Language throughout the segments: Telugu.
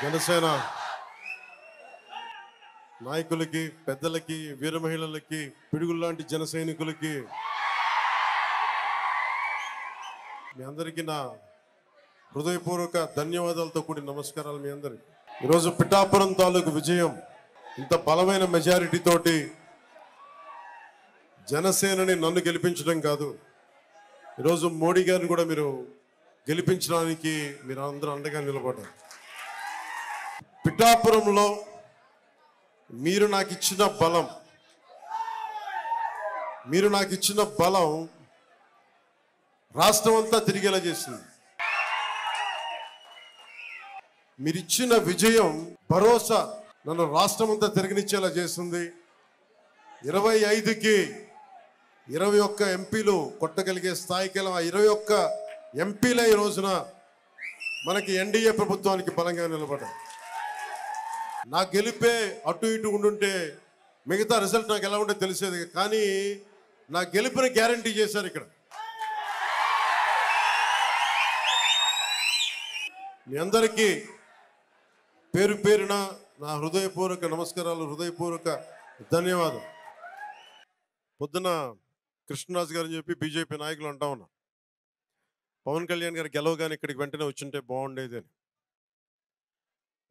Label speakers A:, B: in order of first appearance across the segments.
A: జనసేన నాయకులకి, పెద్దలకి, వీర మహిళలకి, పిడుగుల్లాంటి జన సైనికులకి మీ అందరికీ నా హృదయపూర్వక ధన్యవాదాలతో కూడిన నమస్కారాలు మీ అందరికి. ఈరోజు పిఠాపురం తాలూకు విజయం ఇంత బలమైన మెజారిటీ తోటి జనసేనని నన్ను గెలిపించడం కాదు, ఈరోజు మోడీ గారిని కూడా మీరు గెలిపించడానికి మీరు అందరూ అండగా నిలబడ్డారు. పిఠాపురంలో మీరు నాకు ఇచ్చిన బలం రాష్ట్రం అంతా తిరిగేలా చేసింది. మీరిచ్చిన విజయం, భరోసా నన్ను రాష్ట్రం అంతా తిరగనిచ్చేలా చేస్తుంది. 25కి 21 ఎంపీలు కొట్టగలిగే స్థాయికి వెళ్ళాం. 21 ఎంపీలే ఈ రోజున మనకి ఎన్డీఏ ప్రభుత్వానికి బలంగా నిలబడ్డారు. నా గెలిపే అటు ఇటు ఉండుంటే మిగతా రిజల్ట్ నాకు ఎలా ఉంటే తెలిసేది, కానీ నా గెలుపుని గ్యారంటీ చేశారు. ఇక్కడ మీ అందరికీ పేరు పేరున నా హృదయపూర్వక నమస్కారాలు, హృదయపూర్వక ధన్యవాదాలు. పొద్దున కృష్ణరాజు గారు అని చెప్పి బీజేపీ నాయకులు అంటా ఉన్నా, పవన్ కళ్యాణ్ గారు గెలవగానే ఇక్కడికి వెంటనే వచ్చింటే బాగుండేది అని.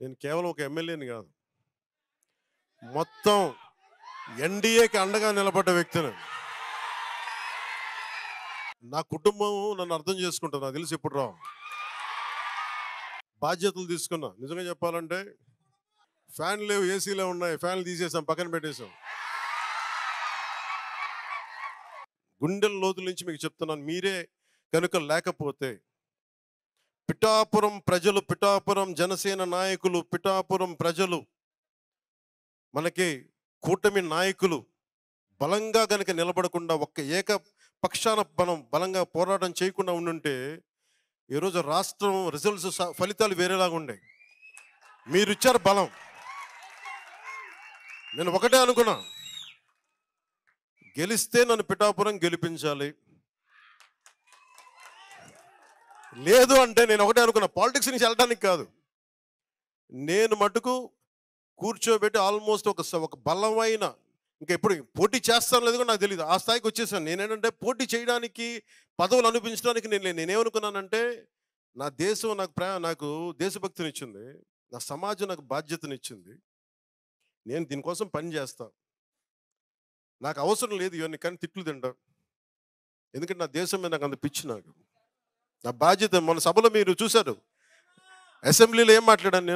A: నేను కేవలం ఒక ఎమ్మెల్యేని కాదు, మొత్తం ఎన్డీఏకి అండగా నిలబడ్డ వ్యక్తిని. నా కుటుంబం నన్ను అర్థం చేసుకుంటుంది, నాకు తెలిసి ఇప్పుడు రావు. బాధ్యతలు తీసుకున్నా. నిజంగా చెప్పాలంటే ఫ్యాన్ లేవు, ఏసీలే ఉన్నాయి, ఫ్యాన్లు తీసేసాం, పక్కన పెట్టేశాం. గుండెల లోతుల నుంచి మీకు చెప్తున్నాను, మీరే కనుక లేకపోతే పిఠాపురం ప్రజలు, పిఠాపురం జనసేన నాయకులు, పిఠాపురం ప్రజలు, మనకి కూటమి నాయకులు బలంగా కనుక నిలబడకుండా ఒక్క ఏకపక్షాన మనం బలంగా పోరాటం చేయకుండా ఉండుంటే ఈరోజు రాష్ట్రం రిజల్ట్స్, ఫలితాలు వేరేలాగా ఉండే. మీరు ఇచ్చారు బలం. నేను ఒకటే అనుకున్నా, గెలిస్తే నన్ను పిఠాపురం గెలిపించాలి. లేదు అంటే నేను ఒకటే అనుకున్నా, పాలిటిక్స్ నుంచి వెళ్ళడానికి కాదు, నేను మటుకు కూర్చోబెట్టి ఆల్మోస్ట్ ఒక బలమైన, ఇంకా ఎప్పుడు పోటీ చేస్తాను లేదు కూడా నాకు తెలియదు, ఆ స్థాయికి వచ్చేసాను. నేనేంటంటే పోటీ చేయడానికి, పదవులు అనిపించడానికి నేనేమనుకున్నానంటే, నా దేశం నాకు దేశభక్తినిచ్చింది, నా సమాజం నాకు బాధ్యతనిచ్చింది, నేను దీనికోసం పని చేస్తా. నాకు అవసరం లేదు ఇవన్నీ, కానీ తిట్లు తింటా, ఎందుకంటే నా దేశం మీద నాకు అంత పిచ్చి. నాకు నా బాధ్యత. మన సభలో మీరు చూశారు, అసెంబ్లీలో ఏం మాట్లాడాను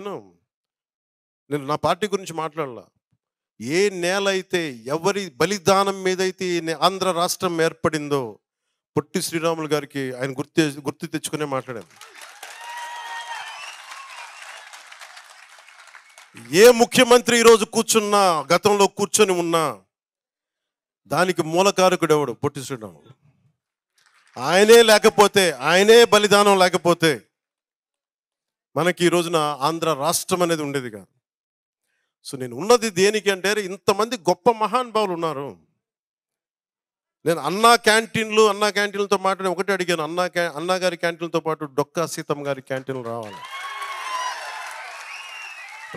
A: నేను నా పార్టీ గురించి మాట్లాడలా. ఏ నేల అయితే, ఎవరి బలిదానం మీదైతే ఆంధ్ర రాష్ట్రం ఏర్పడిందో పొట్టి శ్రీరాములు గారికి ఆయన గుర్తు తెచ్చుకునే మాట్లాడాను. ఏ ముఖ్యమంత్రి ఈరోజు కూర్చున్నా, గతంలో కూర్చొని ఉన్నా, దానికి మూలకారకుడు ఎవడు? పొట్టి శ్రీరాములు. ఆయనే లేకపోతే, ఆయనే బలిదానం లేకపోతే మనకి ఈ రోజున ఆంధ్ర రాష్ట్రం అనేది ఉండేది కాదు. సో నేను ఉన్నది దేనికి అంటే, ఇంతమంది గొప్ప మహానుభావులు ఉన్నారు. నేను అన్నా క్యాంటీన్లతో మాట్లాడి ఒకటే అడిగాను, అన్నా గారి క్యాంటీన్లతో పాటు డొక్కా సీతమ్మ గారి క్యాంటీన్లు రావాలి.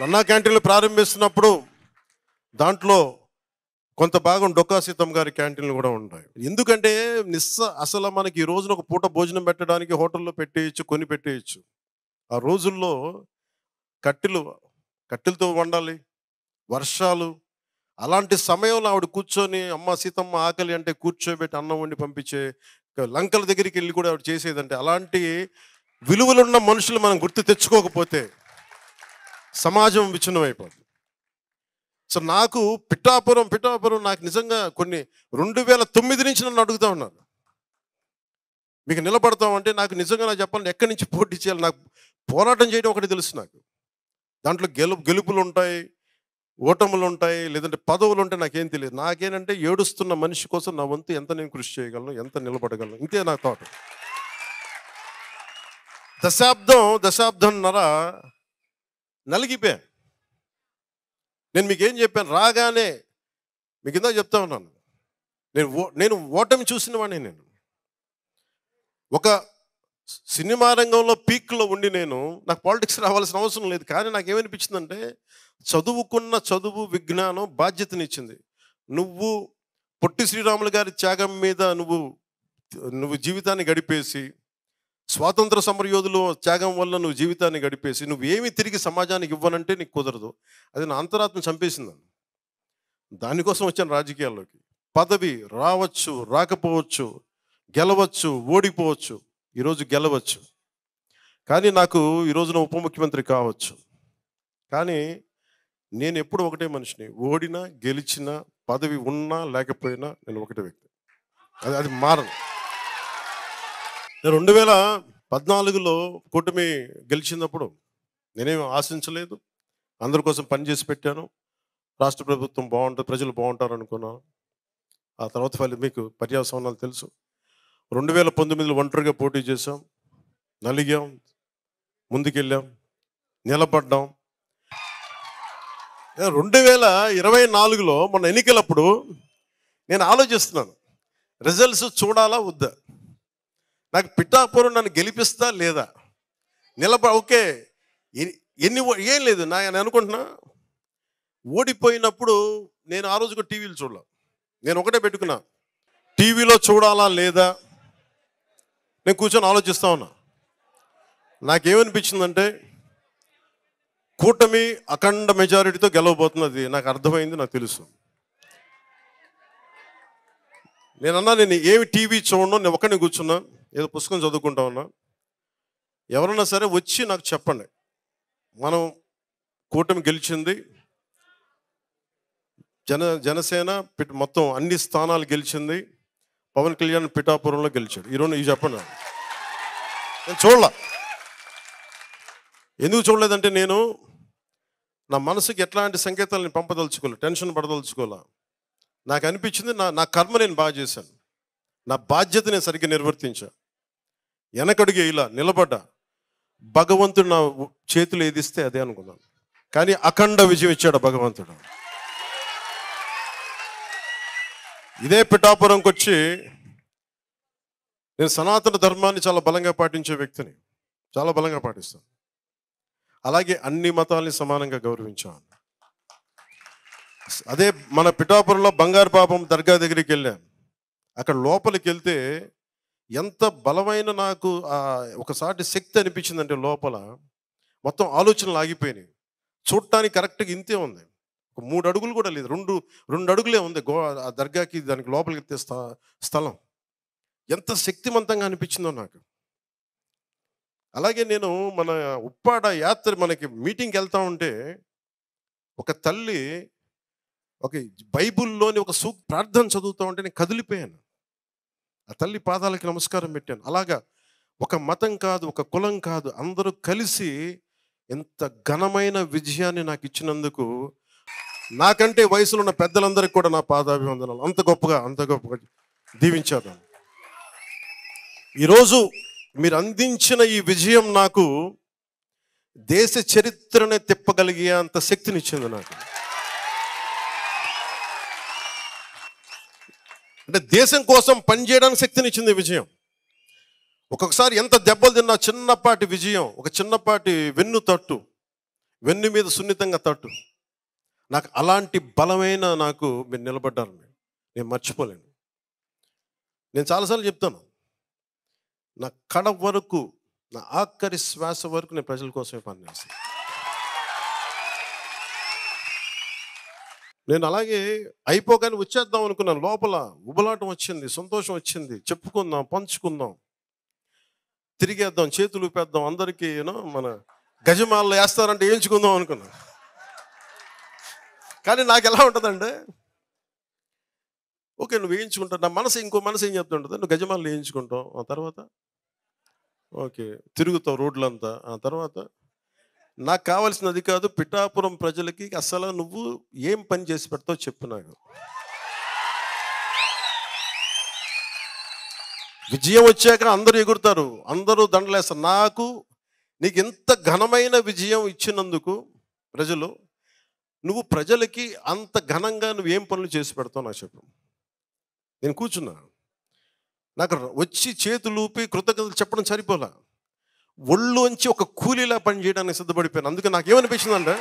A: అన్నా క్యాంటీన్లు ప్రారంభిస్తున్నప్పుడు దాంట్లో కొంత భాగం డొక్కా సీతమ్మ గారి క్యాంటీన్లు కూడా ఉంటాయి. ఎందుకంటే అసలు మనకి ఈ రోజున ఒక పూట భోజనం పెట్టడానికి హోటల్లో పెట్టేయచ్చు, కొని పెట్టేయచ్చు. ఆ రోజుల్లో కట్టెలతో వండాలి, వర్షాలు, అలాంటి సమయంలో ఆవిడ కూర్చొని, అమ్మ సీతమ్మ ఆకలి అంటే కూర్చోబెట్టి అన్నం వండి పంపించే, లంకల దగ్గరికి వెళ్ళి కూడా ఆవిడ చేసేదంటే, అలాంటి విలువలున్న మనుషులు మనం గుర్తు తెచ్చుకోకపోతే సమాజం విచ్ఛిన్నం అయిపోతుంది. సో నాకు పిఠాపురం నాకు నిజంగా 2009 నుంచి నన్ను అడుగుతూ ఉన్నారు, మీకు నిలబడతామంటే నాకు నిజంగా నాకు చెప్పాలంటే ఎక్కడి నుంచి పోటీ చేయాలి, నాకు పోరాటం చేయడం ఒకటి తెలుసు. నాకు దాంట్లో గెలుపులు ఉంటాయి, ఓటములు ఉంటాయి, లేదంటే పదవులు ఉంటాయి, నాకేం తెలియదు. నాకేంటంటే ఏడుస్తున్న మనిషి కోసం నా వంతు ఎంత నేను కృషి చేయగలను, ఎంత నిలబడగలను, ఇంతే నా థాట్. దశాబ్దంన్నర నలిగిపోయా. నేను మీకేం చెప్పాను, రాగానే మీకు ఇందాక చెప్తా ఉన్నాను, నేను ఓటమి చూసిన వాడిని. నేను ఒక సినిమా రంగంలో పీక్లో ఉండి నాకు పాలిటిక్స్ రావాల్సిన అవసరం లేదు. కానీ నాకేమనిపించిందంటే చదువుకున్న చదువు, విజ్ఞానం బాధ్యతనిచ్చింది. నువ్వు పొట్టి శ్రీరాములు గారి త్యాగం మీద నువ్వు జీవితాన్ని గడిపేసి, స్వాతంత్ర సమరయోధులు త్యాగం వల్ల నువ్వు జీవితాన్ని గడిపేసి నువ్వేమి తిరిగి సమాజానికి ఇవ్వనంటే నీకు కుదరదు. అది నా అంతరాత్మ చంపేసిందని. దానికోసం వచ్చాను రాజకీయాల్లోకి. పదవి రావచ్చు, రాకపోవచ్చు, గెలవచ్చు, ఓడిపోవచ్చు. ఈరోజు గెలవచ్చు, కానీ నాకు ఈరోజున ఉప ముఖ్యమంత్రి కావచ్చు. కానీ నేను ఎప్పుడు ఒకటే మనిషిని. ఓడినా గెలిచినా, పదవి ఉన్నా లేకపోయినా నేను ఒకటే వ్యక్తి. అది మారను. నేను 2014లో కూటమి గెలిచినప్పుడు నేనేం ఆశించలేదు. అందరి కోసం పనిచేసి పెట్టాను. రాష్ట్ర ప్రభుత్వం బాగుంటుంది, ప్రజలు బాగుంటారు అనుకున్నాను. ఆ తర్వాత మీకు పర్యావసనాలు తెలుసు. 2019లో ఒంటరిగా పోటీ చేశాం, నలిగాం, ముందుకెళ్ళాం, నిలబడ్డాం. 2024లో మొన్న ఎన్నికలప్పుడు నేను ఆలోచిస్తున్నాను, రిజల్ట్స్ చూడాలా వద్దా, నాకు పిఠాపురం నన్ను గెలిపిస్తా లేదా, ఓకే ఏం లేదు నేను అనుకుంటున్నా. ఓడిపోయినప్పుడు నేను ఆ రోజుకు టీవీలు చూడాల. నేను ఒకటే పెట్టుకున్నా, టీవీలో చూడాలా లేదా నేను కూర్చొని ఆలోచిస్తా ఉన్నా. నాకేమనిపించిందంటే కూటమి అఖండ మెజారిటీతో గెలవబోతున్నది నాకు అర్థమైంది, నాకు తెలుసు. నేను ఏమి టీవీ చూడను, నేను ఒక్కడిని కూర్చున్నా, ఏదో పుస్తకం చదువుకుంటా ఉన్నా. ఎవరన్నా సరే వచ్చి నాకు చెప్పండి, మనం కూటమి గెలిచింది, జనసేన మొత్తం అన్ని స్థానాలు గెలిచింది, పవన్ కళ్యాణ్ పిఠాపురంలో గెలిచాడు. ఈరోజు ఇవి చెప్పండి. నేను చూడలా. ఎందుకు చూడలేదంటే నేను నా మనసుకి ఎట్లాంటి సంకేతాలను పంపదలుచుకోలే, టెన్షన్ పడదలుచుకోలే. నాకు అనిపించింది నా కర్మ నేను బాగా చేశాను, నా బాధ్యత నేను సరిగ్గా నిర్వర్తించా, వెనకడుగు ఇలా నిలబడ్డా. భగవంతుడు నా చేతులు ఏదిస్తే అదే అనుకున్నాను. కానీ అఖండ విజయం ఇచ్చాడు భగవంతుడు. ఇదే పిఠాపురంకి వచ్చి నేను సనాతన ధర్మాన్ని చాలా బలంగా పాటించే వ్యక్తిని, చాలా బలంగా పాటిస్తాను. అలాగే అన్ని మతాల్ని సమానంగా గౌరవించాను. అదే మన పిఠాపురంలో బంగారు పాపం దర్గా దగ్గరికి వెళ్ళాను. అక్కడ లోపలికి వెళ్తే ఎంత బలమైన నాకు ఒకసారి శక్తి అనిపించిందంటే, లోపల మొత్తం ఆలోచనలు ఆగిపోయినాయి. చూడటానికి కరెక్ట్గా ఇంతే ఉంది, 3 అడుగులు కూడా లేదు, 2 అడుగులే ఉంది ఆ దర్గాకి దానికి లోపలికి ఎత్తే స్థలం. ఎంత శక్తివంతంగా అనిపించిందో నాకు. అలాగే నేను మన ఉప్పాడ యాత్ర మనకి మీటింగ్కి వెళ్తా ఉంటే ఒక తల్లి ఒక బైబుల్లోని ఒక ప్రార్థన చదువుతూ ఉంటే నేను కదిలిపోయాను. ఆ తల్లి పాదాలకి నమస్కారం పెట్టాను. అలాగా ఒక మతం కాదు, ఒక కులం కాదు, అందరూ కలిసి ఎంత ఘనమైన విజయాన్ని నాకు ఇచ్చినందుకు నాకంటే వయసులో ఉన్న పెద్దలందరికీ కూడా నా పాదాభివందనాలు. అంత గొప్పగా దీవించారు. ఈరోజు మీరు అందించిన ఈ విజయం నాకు దేశ చరిత్రనే తిప్పగలిగే అంత శక్తినిచ్చింది నాకు. అంటే దేశం కోసం పనిచేయడానికి శక్తినిచ్చింది విజయం. ఒక్కొక్కసారి ఎంత దెబ్బలు తిన్నా చిన్నపాటి విజయం, ఒక చిన్నపాటి వెన్ను మీద సున్నితంగా తట్టు, నాకు అలాంటి బలమైన నాకు మీరు నిలబడ్డారు. నేను మర్చిపోలేను. నేను చాలాసార్లు చెప్తాను, నా కడ వరకు, నా ఆఖరి శ్వాస వరకు నేను ప్రజల కోసమే పనిచేస్తాను. నేను అలాగే అయిపోగానే వచ్చేద్దాం అనుకున్నాను. లోపల ఉబలాటం వచ్చింది, సంతోషం వచ్చింది, చెప్పుకుందాం, పంచుకుందాం, తిరిగేద్దాం, చేతులు ఊపేద్దాం, అందరికీ మన గజమాల్లో వేస్తారంటే వేయించుకుందాం అనుకున్నాను. కానీ నాకు ఎలా ఉంటుందంటే, ఓకే నువ్వు వేయించుకుంటావు, నా మనసు ఇంకో మనసు ఏం చెప్తుంటుంది, నువ్వు గజమాల్లో వేయించుకుంటావు, ఆ తర్వాత ఓకే తిరుగుతావు రోడ్లంతా, ఆ తర్వాత నాకు కావాల్సినది కాదు, పిఠాపురం ప్రజలకి అసలు నువ్వు ఏం పని చేసి పెడతావు చెప్పు నాకు. విజయం వచ్చాక అందరూ ఎగురుతారు, అందరూ దండలేస్తారు. నీకు ఎంత ఘనమైన విజయం ఇచ్చినందుకు ప్రజలు, నువ్వు ప్రజలకి అంత ఘనంగా నువ్వేం పనులు చేసి పెడతావు నాకు చెప్పు. నేను కూర్చున్నా, నాకు వచ్చి చేతులు ఊపి కృతజ్ఞతలు చెప్పడం సరిపోలా, ఒళ్ళోంచి ఒక కూలీలా పని చేయడానికి సిద్ధపడిపోయాను. అందుకే నాకేమనిపించిందంటే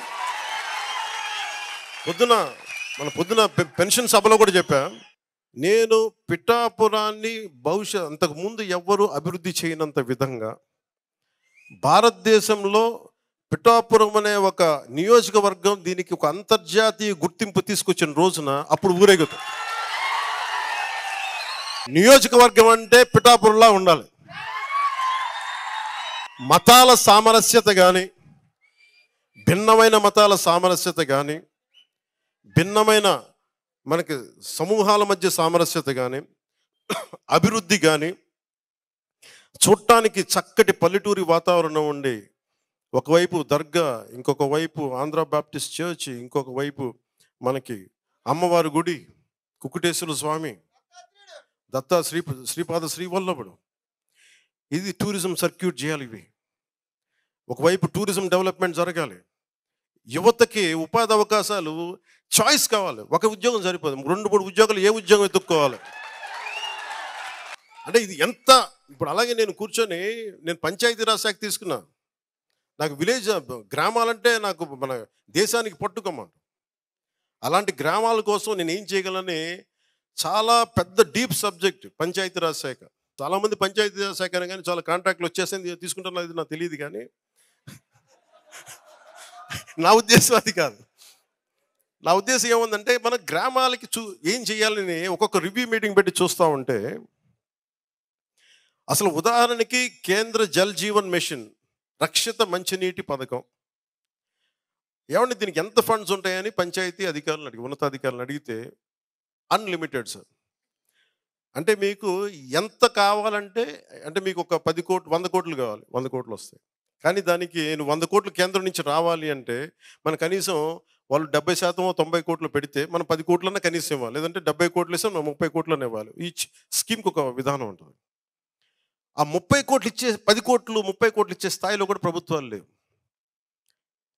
A: పొద్దున పెన్షన్ సభలో కూడా చెప్పా, నేను పిఠాపురాన్ని బహుశా అంతకుముందు ఎవ్వరూ అభివృద్ధి చేయనంత విధంగా భారతదేశంలో పిఠాపురం అనే ఒక నియోజకవర్గం దీనికి ఒక అంతర్జాతీయ గుర్తింపు తీసుకొచ్చిన రోజున అప్పుడు ఊరేగుతాం. నియోజకవర్గం అంటే పిఠాపురంలా ఉండాలి. మతాల సామరస్యత కానీ, భిన్నమైన మతాల సామరస్యత కానీ, భిన్నమైన మనకి సమూహాల మధ్య సామరస్యత కానీ, అభివృద్ధి కానీ, చూడటానికి చక్కటి పల్లెటూరి వాతావరణం ఉండి, ఒకవైపు దర్గా, ఇంకొక వైపు ఆంధ్ర బాప్టిస్ట్ చర్చ్, ఇంకొక వైపు మనకి అమ్మవారి గుడి, కుకుటేశ్వర స్వామి, దత్తా శ్రీపాద శ్రీవల్లభుడు. ఇది టూరిజం సర్క్యూట్ చేయాలి. ఇవి ఒకవైపు టూరిజం డెవలప్మెంట్ జరగాలి. యువతకి ఉపాధి అవకాశాలు, చాయిస్ కావాలి. ఒక ఉద్యోగం సరిపోదు, 2-3 ఉద్యోగాలు, ఏ ఉద్యోగం ఎత్తుక్కోవాలి అంటే ఇది ఎంత. ఇప్పుడు అలాగే నేను కూర్చొని నేను పంచాయతీరాజ్ శాఖ తీసుకున్నా. నాకు విలేజ్ గ్రామాలంటే నాకు మన దేశానికి పట్టుకోమాట. అలాంటి గ్రామాల కోసం నేను ఏం చేయగలని చాలా పెద్ద డీప్ సబ్జెక్ట్ పంచాయతీరాజ్ శాఖ. చాలామంది పంచాయతీరాజ్ శాఖ కానీ చాలా కాంట్రాక్ట్లు వచ్చేసింది తీసుకుంటున్నది నాకు తెలియదు, కానీ నా ఉద్దేశం అది కాదు. నా ఉద్దేశం ఏముందంటే మన గ్రామాలకి ఏం చేయాలని ఒక్కొక్క రివ్యూ మీటింగ్ పెట్టి చూస్తూ ఉంటే, అసలు ఉదాహరణకి కేంద్ర జల్ జీవన్ మిషన్ రక్షిత మంచినీటి పథకం, ఏమంటే దీనికి ఎంత ఫండ్స్ ఉంటాయని పంచాయతీ అధికారులను ఉన్నతాధికారులను అడిగితే అన్లిమిటెడ్ సార్. అంటే మీకు ఎంత కావాలంటే, అంటే మీకు ఒక 10 కోట్లు 100 కోట్లు కావాలి, 100 కోట్లు వస్తాయి. కానీ దానికి 100 కోట్లు కేంద్రం నుంచి రావాలి అంటే మన కనీసం వాళ్ళు 70% 90 కోట్లు పెడితే మనం 10 కోట్లన్నా కనీసం ఇవ్వాలి, లేదంటే 70 కోట్లు ఇస్తే 30 కోట్లనే ఇవ్వాలి. ఈ స్కీమ్కి ఒక విధానం ఉంటుంది. ఆ 30 కోట్లు ఇచ్చే 10 కోట్లు 30 కోట్లు ఇచ్చే స్థాయిలో కూడా ప్రభుత్వాలు లేవు.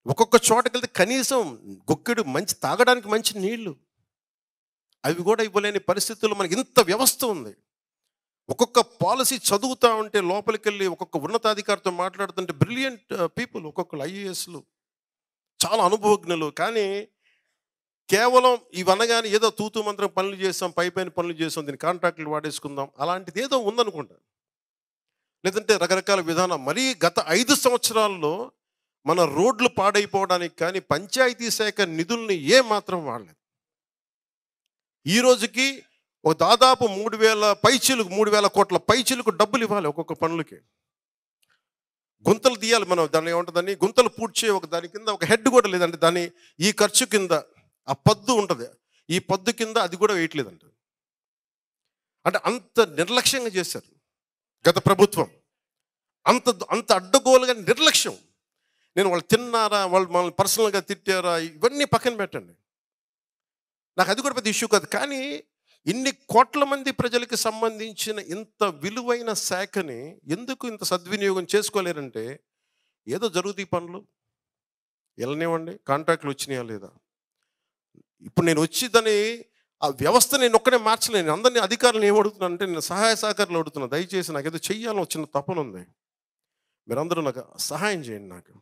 A: ఒక్కొక్క చోటకి వెళ్తే కనీసం గుక్కెడు మంచి తాగడానికి మంచి నీళ్లు అవి కూడా ఇవ్వలేని పరిస్థితుల్లో మనకి ఇంత వ్యవస్థ ఉంది. ఒక్కొక్క పాలసీ చదువుతూ ఉంటే లోపలికి వెళ్ళి ఒక్కొక్క ఉన్నతాధికారితో మాట్లాడుతుంటే బ్రిలియంట్ పీపుల్, ఒక్కొక్కరు ఐఏఎస్లు, చాలా అనుభవజ్ఞులు. కానీ కేవలం ఇవనగానే ఏదో తూతూ మంత్రం పనులు చేస్తాం, పైపైన పనులు చేస్తాం, దీన్ని కాంట్రాక్టులు వాడేసుకుందాం, అలాంటిది ఏదో ఉందనుకుంటా. లేదంటే రకరకాల విధానం. మరీ గత 5 సంవత్సరాల్లో మన రోడ్లు పాడైపోవడానికి కానీ పంచాయతీ శాఖ నిధుల్ని ఏ మాత్రం వాడలేదు. ఈ రోజుకి ఒక దాదాపు 3,000 కోట్ల పైచిలకు డబ్బులు ఇవ్వాలి ఒక్కొక్క పనులకి. గుంతలు తీయాలి మనం, దాన్ని ఏముంటుందని గుంతలు పూడ్చే ఒక దాని కింద ఒక హెడ్ కూడా లేదంటే దాని ఈ ఖర్చు కింద ఆ పద్దు ఉంటుంది, ఈ పద్దు కింద అది కూడా వేయట్లేదంట. అంటే అంత నిర్లక్ష్యంగా చేశారు గత ప్రభుత్వం. అంత అడ్డగోలుగా నిర్లక్ష్యం. నేను వాళ్ళు తిన్నారా, వాళ్ళు మనల్ని పర్సనల్గా తిట్టారా, ఇవన్నీ పక్కన పెట్టండి, నాకు అది కూడా పెద్ద ఇష్యూ కాదు. కానీ ఇన్ని కోట్ల మంది ప్రజలకి సంబంధించిన ఇంత విలువైన శాఖని ఎందుకు ఇంత సద్వినియోగం చేసుకోలేరంటే, ఏదో జరుగుతాయి పనులు వెళ్ళనివ్వండి, కాంట్రాక్ట్లు వచ్చినాయా లేదా. ఇప్పుడు నేను వచ్చి దాన్ని ఆ వ్యవస్థ నేను ఒక్కడే మార్చలేను. అందరినీ అధికారులను ఏమడుగుతున్నాను అంటే, నేను సహాయ సహకారాలు అడుగుతున్నాను. దయచేసి నాకు ఏదో చెయ్యాలని వచ్చిన తపన ఉంది, మీరందరూ నాకు సహాయం చేయండి. నాకు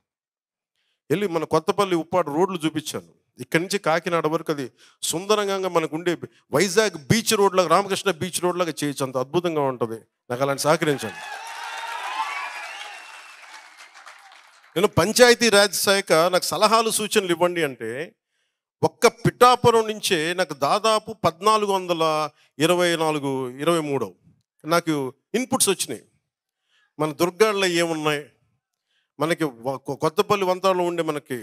A: వెళ్ళి మన కొత్తపల్లి ఉప్పాడు రోడ్లు చూపించాను. ఇక్కడి నుంచి కాకినాడ వరకు అది సుందరంగా మనకు ఉండే వైజాగ్ బీచ్ రోడ్లాగా, రామకృష్ణ బీచ్ రోడ్లాగా చేయొచ్చు, అంత అద్భుతంగా ఉంటుంది. నాకు అలాంటి సహకరించండి. నేను పంచాయతీ రాజ్ శాఖ నాకు సలహాలు సూచనలు ఇవ్వండి అంటే, ఒక్క పిఠాపురం నుంచే నాకు దాదాపు 1424-23 నాకు ఇన్పుట్స్ వచ్చినాయి. మన దుర్గాల్లో ఏమున్నాయి, మనకి కొత్తపల్లి వంతాలో ఉండే మనకి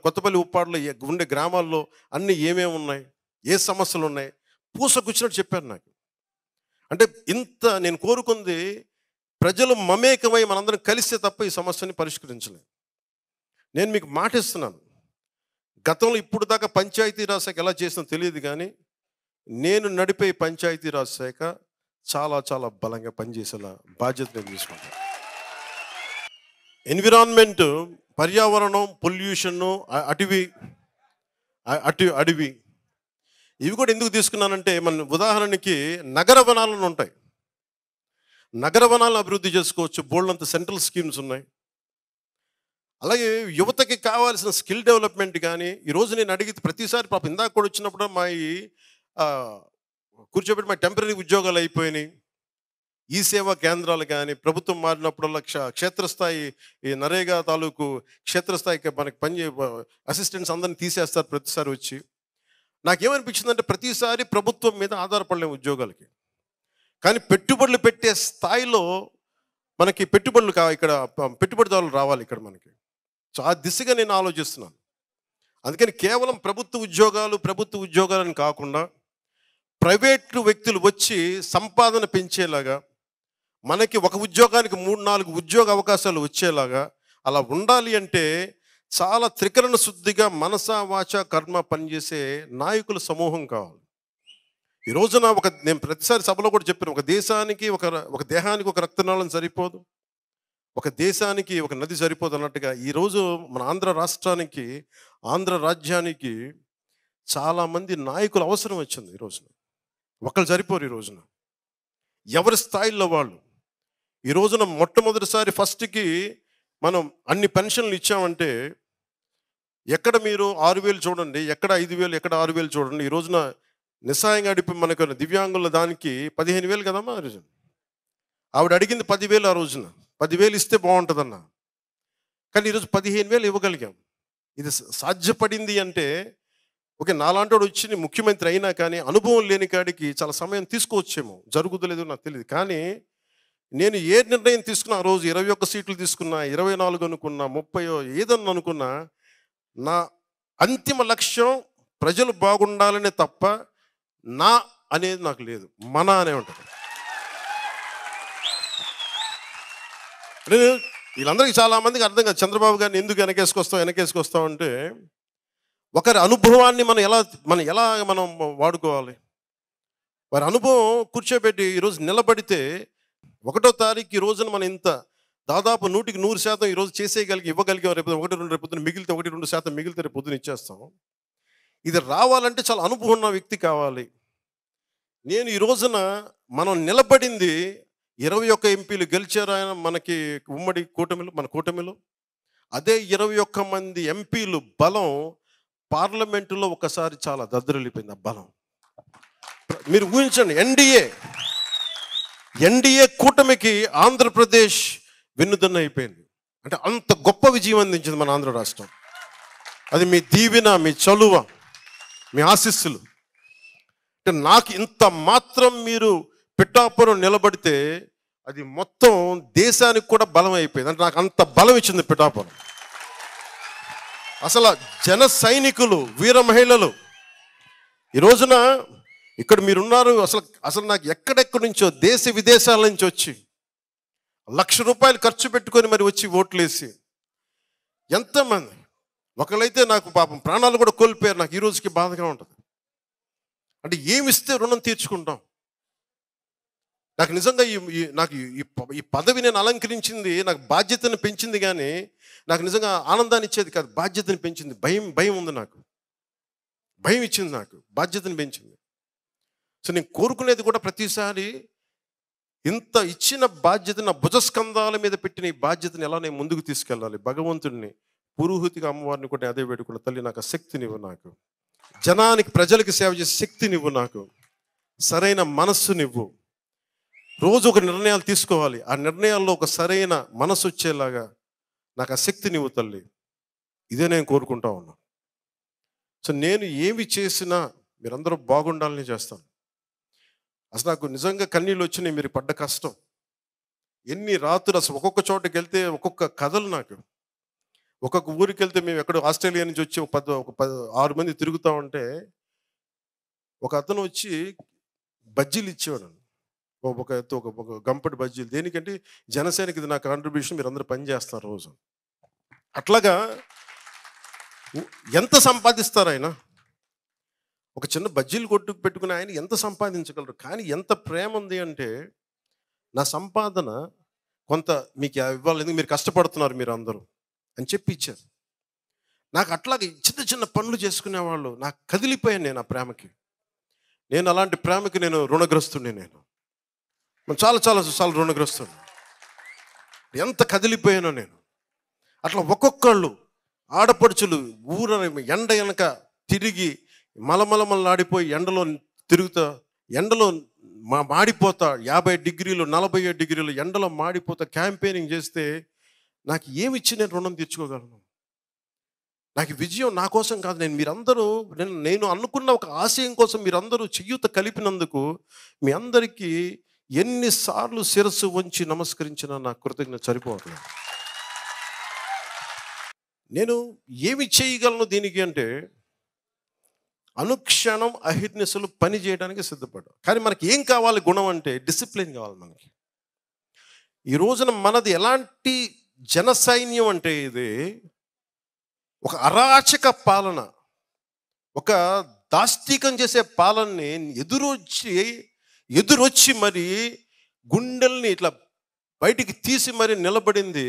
A: కొత్తపల్లి ఉప్పాడలో ఉండే గ్రామాల్లో అన్నీ ఏమేమి ఉన్నాయి, ఏ సమస్యలు ఉన్నాయి, పూసకొచ్చినట్టు చెప్పారు నాకు. అంటే ఇంత నేను కోరుకుంది ప్రజలు మమేకమై మనందరం కలిస్తే తప్ప ఈ సమస్యని పరిష్కరించలేదు. నేను మీకు మాటిస్తున్నాను, గతంలో ఇప్పుడు దాకా పంచాయతీరాజ్ శాఖ ఎలా చేసినా తెలియదు, కానీ నేను నడిపే పంచాయతీరాజ్ శాఖ చాలా చాలా బలంగా పనిచేసేలా బాధ్యత నేను తీసుకుంటాను. ఎన్విరాన్మెంట్, పర్యావరణం, పొల్యూషను, అడవి, ఇవి కూడా ఎందుకు తీసుకున్నానంటే, మన ఉదాహరణకి నగర వనాలను ఉంటాయి. నగర వనాలను అభివృద్ధి చేసుకోవచ్చు. బోల్డంత సెంట్రల్ స్కీమ్స్ ఉన్నాయి. అలాగే యువతకి కావాల్సిన స్కిల్ డెవలప్మెంట్ కానీ, ఈరోజు నేను అడిగితే ప్రతిసారి పాపం ఇందాక కూడా వచ్చినప్పుడు మా కూర్చోబెట్టి మా టెంపరీ ఉద్యోగాలు అయిపోయినాయి. ఈ సేవా కేంద్రాలు కానీ ప్రభుత్వం మారినప్పుడల్లా క్షేత్రస్థాయి ఈ నరేగా తాలూకు క్షేత్రస్థాయికి మనకి అసిస్టెంట్స్ అందరిని తీసేస్తారు ప్రతిసారి వచ్చి. నాకేమనిపించిందంటే, ప్రతిసారి ప్రభుత్వం మీద ఆధారపడలేము ఉద్యోగాలకి. కానీ పెట్టుబడులు పెట్టే స్థాయిలో మనకి ఇక్కడ పెట్టుబడిదారులు రావాలి ఇక్కడ మనకి. సో ఆ దిశగా నేను ఆలోచిస్తున్నాను. అందుకని కేవలం ప్రభుత్వ ఉద్యోగాలని కాకుండా ప్రైవేటు వ్యక్తులు వచ్చి సంపాదన పెంచేలాగా, మనకి ఒక ఉద్యోగానికి 3-4 ఉద్యోగ అవకాశాలు వచ్చేలాగా అలా ఉండాలి అంటే చాలా త్రికరణ శుద్ధిగా మనస వాచ కర్మ పనిచేసే నాయకుల సమూహం కావాలి. ఈ రోజున నేను ప్రతిసారి సభలో కూడా చెప్పాను, ఒక దేహానికి ఒక రక్తనాళం సరిపోదు, ఒక దేశానికి ఒక నది సరిపోదు అన్నట్టుగా ఈరోజు మన ఆంధ్ర రాజ్యానికి చాలామంది నాయకులు అవసరం వచ్చింది. ఈ రోజున ఒకళ్ళు సరిపోరు. ఈ రోజున ఎవరి స్థాయిల్లో వాళ్ళు. ఈ రోజున మొట్టమొదటిసారి ఫస్ట్కి మనం అన్ని పెన్షన్లు ఇచ్చామంటే, ఎక్కడ మీరు 6,000 చూడండి, ఎక్కడ 5,000, ఎక్కడ 6,000 చూడండి. ఈ రోజున నిస్సాయంగా అడిపి మనకు దివ్యాంగుల దానికి 15,000 కదమ్మా ఆ రోజున. ఆవిడ అడిగింది 10,000 ఆ రోజున. 10,000 ఇస్తే బాగుంటుందన్న. కానీ ఈరోజు 15,000 ఇవ్వగలిగాం. ఇది సాధ్యపడింది అంటే, ఓకే, నాలాంటి వాడు వచ్చి ముఖ్యమంత్రి అయినా కానీ అనుభవం లేని కాడికి చాలా సమయం తీసుకోవచ్చేమో, జరుగుదలేదు నాకు తెలియదు. కానీ నేను ఏ నిర్ణయం తీసుకున్నా, ఆ రోజు 21 సీట్లు తీసుకున్నా, 24 అనుకున్నా, 30 ఏదన్నా అనుకున్నా, నా అంతిమ లక్ష్యం ప్రజలు బాగుండాలనే తప్ప నా అనేది నాకు లేదు, మన అనే ఉంటుంది. వీళ్ళందరికీ చాలామందికి అర్థం కాదు, చంద్రబాబు గారిని ఎందుకు వెనకేసుకొస్తాం అంటే, ఒకరి అనుభవాన్ని మనం ఎలా వాడుకోవాలి. వారి అనుభవం కూర్చోబెట్టి ఈరోజు నిలబడితే 1వ తారీఖు ఈ రోజున మనం ఇంత దాదాపు 100% ఈరోజు ఇవ్వగలిగాం. రేపు 1-2 రేపు పొద్దున మిగిలితే 1-2% మిగిలితే రేపు పొద్దున ఇచ్చేస్తాం. ఇది రావాలంటే చాలా అనుభవం ఉన్న వ్యక్తి కావాలి. నేను ఈ రోజున మనం నిలబడింది 21 ఎంపీలు గెలిచారు ఆయన మనకి ఉమ్మడి మన కూటమిలో. అదే 21 మంది ఎంపీలు బలం పార్లమెంటులో ఒకసారి చాలా దద్దరిల్లిపోయింది. ఆ బలం మీరు ఊహించండి. ఎన్డీఏ కూటమికి ఆంధ్రప్రదేశ్ వెన్నుదన్న అయిపోయింది. అంటే అంత గొప్ప విజయం అందించింది మన ఆంధ్ర రాష్ట్రం. అది మీ దీవెన, మీ చలువ, మీ ఆశీస్సులు. అంటే నాకు ఇంత మాత్రం మీరు పిఠాపురం నిలబడితే అది మొత్తం దేశానికి కూడా బలం అయిపోయింది. అంటే నాకు అంత బలం ఇచ్చింది పిఠాపురం. అసలు జన సైనికులు, వీర మహిళలు ఈ రోజున ఇక్కడ మీరున్నారు. అసలు నాకు ఎక్కడెక్కడి నుంచో దేశ విదేశాల నుంచి వచ్చి ₹1,00,000 ఖర్చు పెట్టుకొని మరి వచ్చి ఓట్లేసి ఎంతమంది, ఒకళ్ళైతే నాకు పాపం ప్రాణాలు కూడా కోల్పోయారు. నాకు ఈ రోజుకి బాధగా ఉంటుంది. అంటే ఏమిస్తే రుణం తీర్చుకుంటాం. నాకు నిజంగా ఈ పదవి నేను అలంకరించింది నాకు బాధ్యతను పెంచింది, కానీ నాకు నిజంగా ఆనందాన్ని ఇచ్చేది కాదు, బాధ్యతను పెంచింది. భయం ఉంది నాకు, భయం ఇచ్చింది, నాకు బాధ్యతను పెంచింది. సో నేను కోరుకునేది కూడా ప్రతిసారి ఇంత ఇచ్చిన బాధ్యత, నా భుజస్కంధాల మీద పెట్టిన ఈ బాధ్యతను ఎలా నేను ముందుకు తీసుకెళ్ళాలి. భగవంతుడిని, పురోహితిగా అమ్మవారిని కూడా అదే పెట్టుకున్న, తల్లి నాకు ఆ శక్తినివ్వు, నాకు ప్రజలకి సేవ చేసే శక్తినివ్వు, నాకు సరైన మనస్సునివ్వు. రోజు ఒక నిర్ణయాలు తీసుకోవాలి, ఆ నిర్ణయాల్లో ఒక సరైన మనసు వచ్చేలాగా నాకు ఆ శక్తినివ్వు తల్లి. ఇదే నేను కోరుకుంటా ఉన్నా. సో నేను ఏమి చేసినా మీరందరూ బాగుండాలని చేస్తాను. అసలు నాకు నిజంగా కన్నీళ్ళు వచ్చినాయి మీరు పడ్డ కష్టం. ఎన్ని రాత్రులు అసలు ఒక్కొక్క చోటకి వెళ్తే ఒక్కొక్క కథలు. నాకు ఒక్కొక్క ఊరికి వెళ్తే, మేము ఎక్కడో ఆస్ట్రేలియా నుంచి వచ్చి ఒక 6 మంది తిరుగుతూ ఉంటే ఒక అతను వచ్చి బజ్జీలు ఇచ్చేవాడు. ఒక గంపటి బజ్జీలు. దేనికంటే జనసేనకి ఇది నా కాంట్రిబ్యూషన్, మీరు అందరూ పని చేస్తారు రోజు. అట్లాగా ఎంత సంపాదిస్తారు ఆయన? ఒక చిన్న బజ్జీలు కొట్టుకు పెట్టుకుని ఆయన ఎంత సంపాదించగలరు? కానీ ఎంత ప్రేమ ఉంది అంటే, నా సంపాదన కొంత మీకు ఇవ్వాలి, మీరు కష్టపడుతున్నారు మీరు అందరూ అని చెప్పి ఇచ్చారు. నాకు అట్లాగే చిన్న చిన్న పనులు చేసుకునేవాళ్ళు. నాకు కదిలిపోయాను నేను ఆ ప్రేమకి. నేను అలాంటి ప్రేమకి నేను రుణగ్రస్తుడిని. నేను చాలా చాలా చాలా రుణగ్రస్తుడిని. ఎంత కదిలిపోయానో నేను. అట్లా ఒక్కొక్కళ్ళు ఆడపడుచులు ఎండ వెనక తిరిగి మలమలమలాడిపోయి ఎండలో తిరుగుతా, ఎండలో మాడిపోతా, 50 డిగ్రీలు 47 డిగ్రీలు ఎండలో మాడిపోతా క్యాంపెయినింగ్ చేస్తే నాకు ఏమిచ్చి నేను రుణం తీర్చుకోగలను? నాకు విజయం నా కోసం కాదు. నేను అనుకున్న ఒక ఆశయం కోసం మీరందరూ చెయ్యూత కలిపినందుకు మీ అందరికీ ఎన్నిసార్లు శిరస్సు వంచి నమస్కరించినా నా కృతజ్ఞత సరిపోవట్లేదు. నేను ఏమి చేయగలను దీనికి అంటే, అనుక్షణం అహిర్నిశలు పని చేయడానికి సిద్ధపడ్డా. కానీ మనకి ఏం కావాలి గుణం అంటే డిసిప్లిన్ కావాలి మనకి. ఈ రోజున మనది ఎలాంటి జనసైన్యం అంటే ఇది ఒక అరాచక పాలన, ఒక దాష్టీకం చేసే పాలనని ఎదురొచ్చి మరి గుండెల్ని ఇట్లా బయటికి తీసి మరి నిలబడింది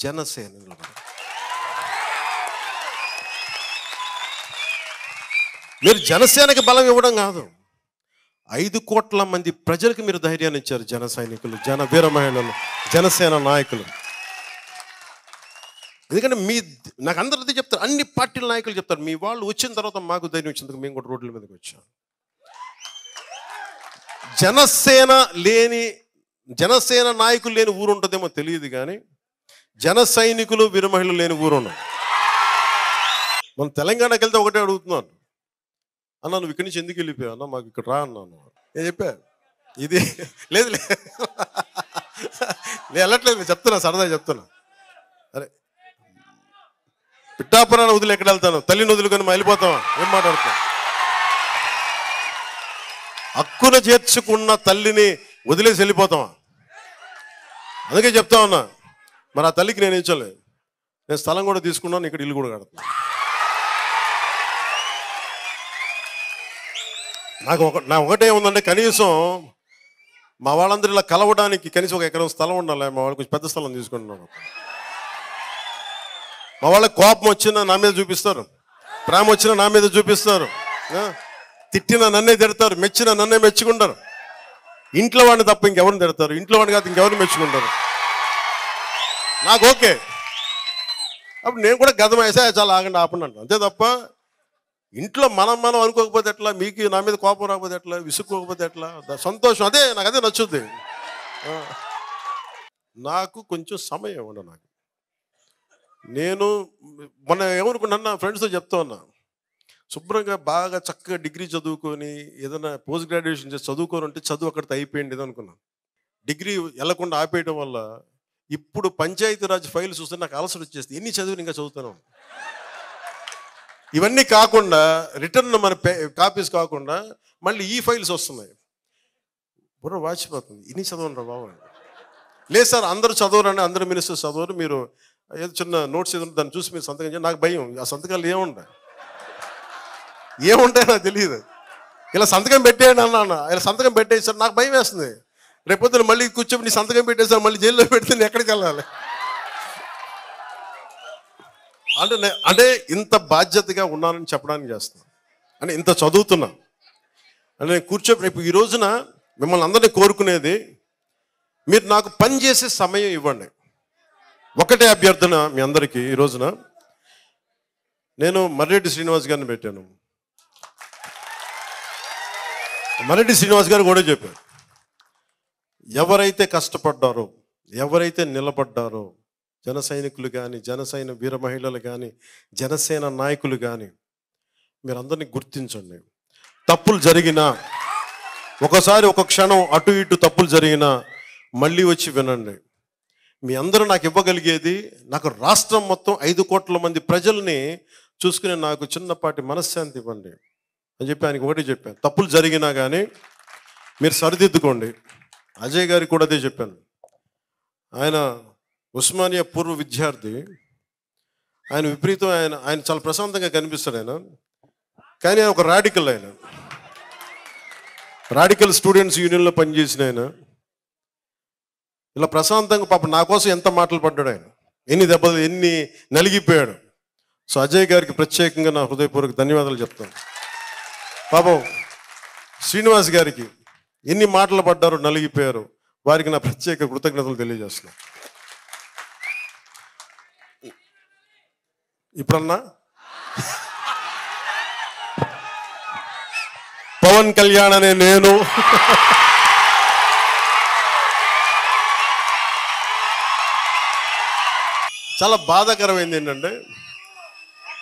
A: జనసేన. మీరు జనసేనకి బలం ఇవ్వడం కాదు, 5 కోట్ల మంది ప్రజలకు మీరు ధైర్యాన్ని ఇచ్చారు. జన సైనికులు, జన వీర మహిళలు, జనసేన నాయకులు. ఎందుకంటే నాకు అందరిది చెప్తారు, అన్ని పార్టీల నాయకులు చెప్తారు, మీ వాళ్ళు వచ్చిన తర్వాత మాకు ధైర్యం వచ్చినందుకు మేము కూడా రోడ్ల మీదకి వచ్చాం. జనసేన నాయకులు లేని ఊరు ఉంటుందేమో తెలియదు, కానీ జన సైనికులు వీర మహిళలు లేని ఊరు ఉండదు. మనం తెలంగాణకి వెళ్తే ఒకటే అడుగుతున్నాను, అన్నా నువ్వు ఇక్కడి నుంచి ఎందుకు వెళ్ళిపోయావు? అన్న మాకు ఇక్కడ రా అన్నాను. నేను చెప్పా ఇది లేదు నేను వెళ్ళట్లేదు, చెప్తున్నా, సరదా చెప్తున్నా. అరే పిఠాపురాన్ని వదిలి ఎక్కడ వెళ్తాను? తల్లిని వదులుకొని వెళ్ళిపోతావా? ఏం మాట్లాడుతాం? హక్కున చేర్చుకున్న తల్లిని వదిలేసి వెళ్ళిపోతావా? అందుకే చెప్తా ఉన్నా, మరి ఆ తల్లికి నేను ఇచ్చలేదు. నేను స్థలం కూడా తీసుకున్నాను, ఇక్కడ ఇల్లు కూడా కడుతున్నాను. నా ఒకటే ఉందంటే, కనీసం మా వాళ్ళందరూ ఇలా కలవడానికి కనీసం 1 ఎకరం స్థలం ఉండాలి. మా వాళ్ళు కొంచెం పెద్ద స్థలం తీసుకుంటున్నాను. మా వాళ్ళకి కోపం వచ్చినా నా మీద చూపిస్తారు, ప్రేమ వచ్చినా నా మీద చూపిస్తారు, తిట్టినా నన్నే తిడతారు, మెచ్చినా నన్నే మెచ్చుకుంటారు. ఇంట్లో వాడిని తప్ప ఇంకెవరిని తిడతారు, ఇంట్లో వాడిని కాదు ఇంకెవరిని మెచ్చుకుంటారు. నాకు ఓకే. అప్పుడు నేను కూడా గతం వేసా, చాలా ఆగండి ఆపండి అంటాను, అంతే తప్ప ఇంట్లో మనం అనుకోకపోతే ఎట్లా, మీకు నా మీద కోపం రాకపోతే ఎట్లా, విసుక్కోకపోతే ఎట్లా, సంతోషం అదే నాకు అదే నచ్చుద్ది. నాకు కొంచెం సమయం ఇవ్వండి. నేను మొన్న ఏమనుకున్నా, ఫ్రెండ్స్తో చెప్తా ఉన్నా, శుభ్రంగా బాగా చక్కగా డిగ్రీ చదువుకొని ఏదైనా పోస్ట్ గ్రాడ్యుయేషన్ చేసి చదువుకొని ఉంటే చదువు అక్కడితో అయిపోయింది అనుకున్నాను. డిగ్రీ వెళ్ళకుండా ఆపేయడం వల్ల ఇప్పుడు పంచాయతీరాజ్ ఫైల్స్ చూస్తే నాకు అలసట వచ్చేస్తుంది. ఎన్ని చదువుని ఇంకా చదువుతాను. ఇవన్నీ కాకుండా రిటర్న్ మన కాపీస్ కాకుండా మళ్ళీ ఈ ఫైల్స్ వస్తున్నాయి. బుర్ర వాచిపోతుంది, ఇన్ని చదవండి రా బాబు. లేదు సార్ అందరూ చదవరండి, అందరూ మినిస్టర్స్ చదవరు, మీరు ఏదో చిన్న నోట్స్ ఏదో దాన్ని చూసి మీరు సంతకం చేయండి. నాకు భయం, ఆ సంతకాలు ఏముంటాయి నాకు తెలియదు. ఇలా సంతకం పెట్టేయండి అన్నా, ఇలా సంతకం పెట్టేసారు, నాకు భయం వేస్తుంది. రేపొద్దున మళ్ళీ కూర్చొని నీ సంతకం పెట్టేసారు, మళ్ళీ జైల్లో పెడితే నేను ఎక్కడికి వెళ్ళాలి? అంటే ఇంత బాధ్యతగా ఉన్నానని చెప్పడానికి చేస్తున్నాను, అంటే ఇంత చదువుతున్నా అంటే నేను రేపు ఈ రోజున మిమ్మల్ని అందరినీ కోరుకునేది, మీరు నాకు పని చేసే సమయం ఇవ్వండి. ఒకటే అభ్యర్థన మీ అందరికీ. ఈ రోజున నేను మర్రెడ్డి శ్రీనివాస్ గారిని పెట్టాను. మర్రెడ్డి శ్రీనివాస్ గారు కూడా చెప్పారు, ఎవరైతే కష్టపడ్డారో, ఎవరైతే నిలబడ్డారో, జన సైనికులు కానీ, జనసైన వీర మహిళలు కానీ, జనసేన నాయకులు కానీ, మీరందరినీ గుర్తించండి. తప్పులు జరిగినా, ఒకసారి ఒక క్షణం అటు ఇటు తప్పులు జరిగినా మళ్ళీ వచ్చి వినండి. మీ అందరూ నాకు ఇవ్వగలిగేది, నాకు రాష్ట్రం మొత్తం 5 కోట్ల మంది ప్రజల్ని చూసుకునే నాకు చిన్నపాటి మనశ్శాంతి ఇవ్వండి అని చెప్పి ఆయనకి ఒకటి చెప్పాను. తప్పులు జరిగినా కానీ మీరు సరిదిద్దుకోండి. అజయ్ గారికి కూడా అదే చెప్పాను. ఆయన ఉస్మానియా పూర్వ విద్యార్థి, ఆయన విపరీతం, ఆయన చాలా ప్రశాంతంగా కనిపిస్తాడు ఆయన, కానీ ఆయన ఒక రాడికల్. ఆయన రాడికల్ స్టూడెంట్స్ యూనియన్లో పనిచేసిన ఆయన, ఇలా ప్రశాంతంగా పాపం నా కోసం ఎంత మాటలు పడ్డాడు ఆయన, ఎన్ని దెబ్బలు, ఎన్ని నలిగిపోయాడు. సో అజయ్ గారికి ప్రత్యేకంగా నా హృదయపూర్వక ధన్యవాదాలు చెప్తాను. పాపం శ్రీనివాస్ గారికి ఎన్ని మాటలు పడ్డారో, నలిగిపోయారు. వారికి నా ప్రత్యేక కృతజ్ఞతలు తెలియజేస్తున్నాను. ఇప్పుడన్నా పవన్ కళ్యాణ్ అనే నేను చాలా బాధాకరమైంది ఏంటంటే,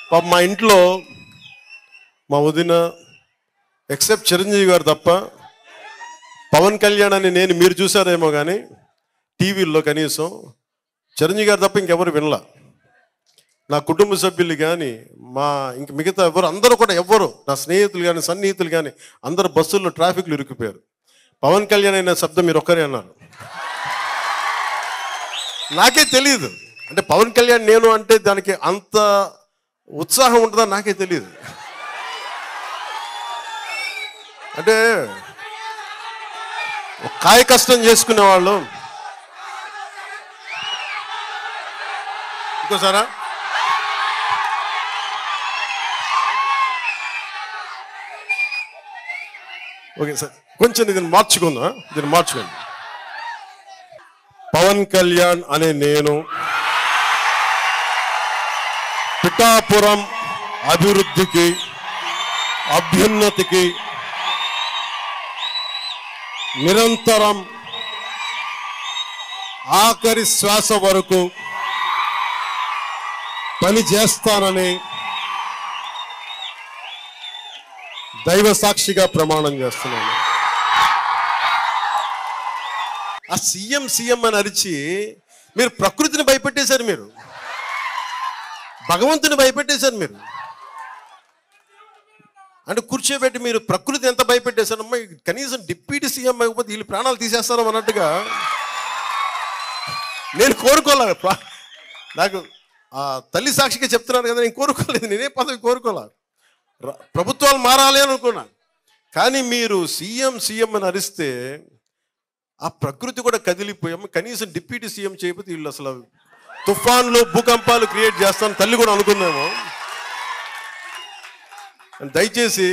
A: పాప మా ఇంట్లో మా వదిన ఎక్సెప్ట్ చిరంజీవి గారు తప్ప పవన్ కళ్యాణ్ అని నేను మీరు చూసారేమో కానీ టీవీల్లో కనీసం చిరంజీవి గారు తప్ప ఇంకెవరు వినలా. నా కుటుంబ సభ్యులు కానీ ఇంక మిగతా ఎవరు అందరూ కూడా ఎవ్వరు, నా స్నేహితులు కానీ సన్నిహితులు కానీ అందరు బస్సుల్లో ట్రాఫిక్లు ఇరుక్కుపోయారు. పవన్ కళ్యాణ్ అయిన శబ్దం మీరు ఒక్కరే అన్నారు. నాకే తెలియదు, అంటే పవన్ కళ్యాణ్ నేను అంటే దానికి అంత ఉత్సాహం ఉంటుందా నాకే తెలియదు. అంటే కాయ కష్టం చేసుకునే వాళ్ళు. ఇంకోసారా ఓకే సార్, కొంచెం దీన్ని మార్చుకుందాం. పవన్ కళ్యాణ్ అనే నేను పిఠాపురం అభివృద్ధికి, అభ్యున్నతికి నిరంతరం ఆఖరి శ్వాస వరకు పని చేస్తానని దైవ సాక్షిగా ప్రమాణం చేస్తున్నాను. ఆ సీఎం అని అరిచి మీరు ప్రకృతిని భయపెట్టేశారు, మీరు భగవంతుని భయపెట్టేశారు. మీరు అంటే కూర్చోబెట్టి మీరు ప్రకృతి ఎంత భయపెట్టేశారమ్మా, కనీసం డిప్యూటీ సీఎం అయిపోతే వీళ్ళు ప్రాణాలు తీసేస్తారో అన్నట్టుగా నేను కోరుకోలే. నాకు ఆ తల్లి సాక్షిగా చెప్తున్నాను కదా, నేను కోరుకోలేదు, నేనే పదవి కోరుకోలే. ప్రభుత్వాలు మారాలి అని అనుకున్నా. కానీ మీరు సీఎం అని అరిస్తే ఆ ప్రకృతి కూడా కదిలిపోయాము. కనీసం డిప్యూటీ సీఎం చేయకపోతే వీళ్ళు అసలు తుఫాన్లు భూకంపాలు క్రియేట్ చేస్తాను తల్లి కూడా అనుకుందాము. దయచేసి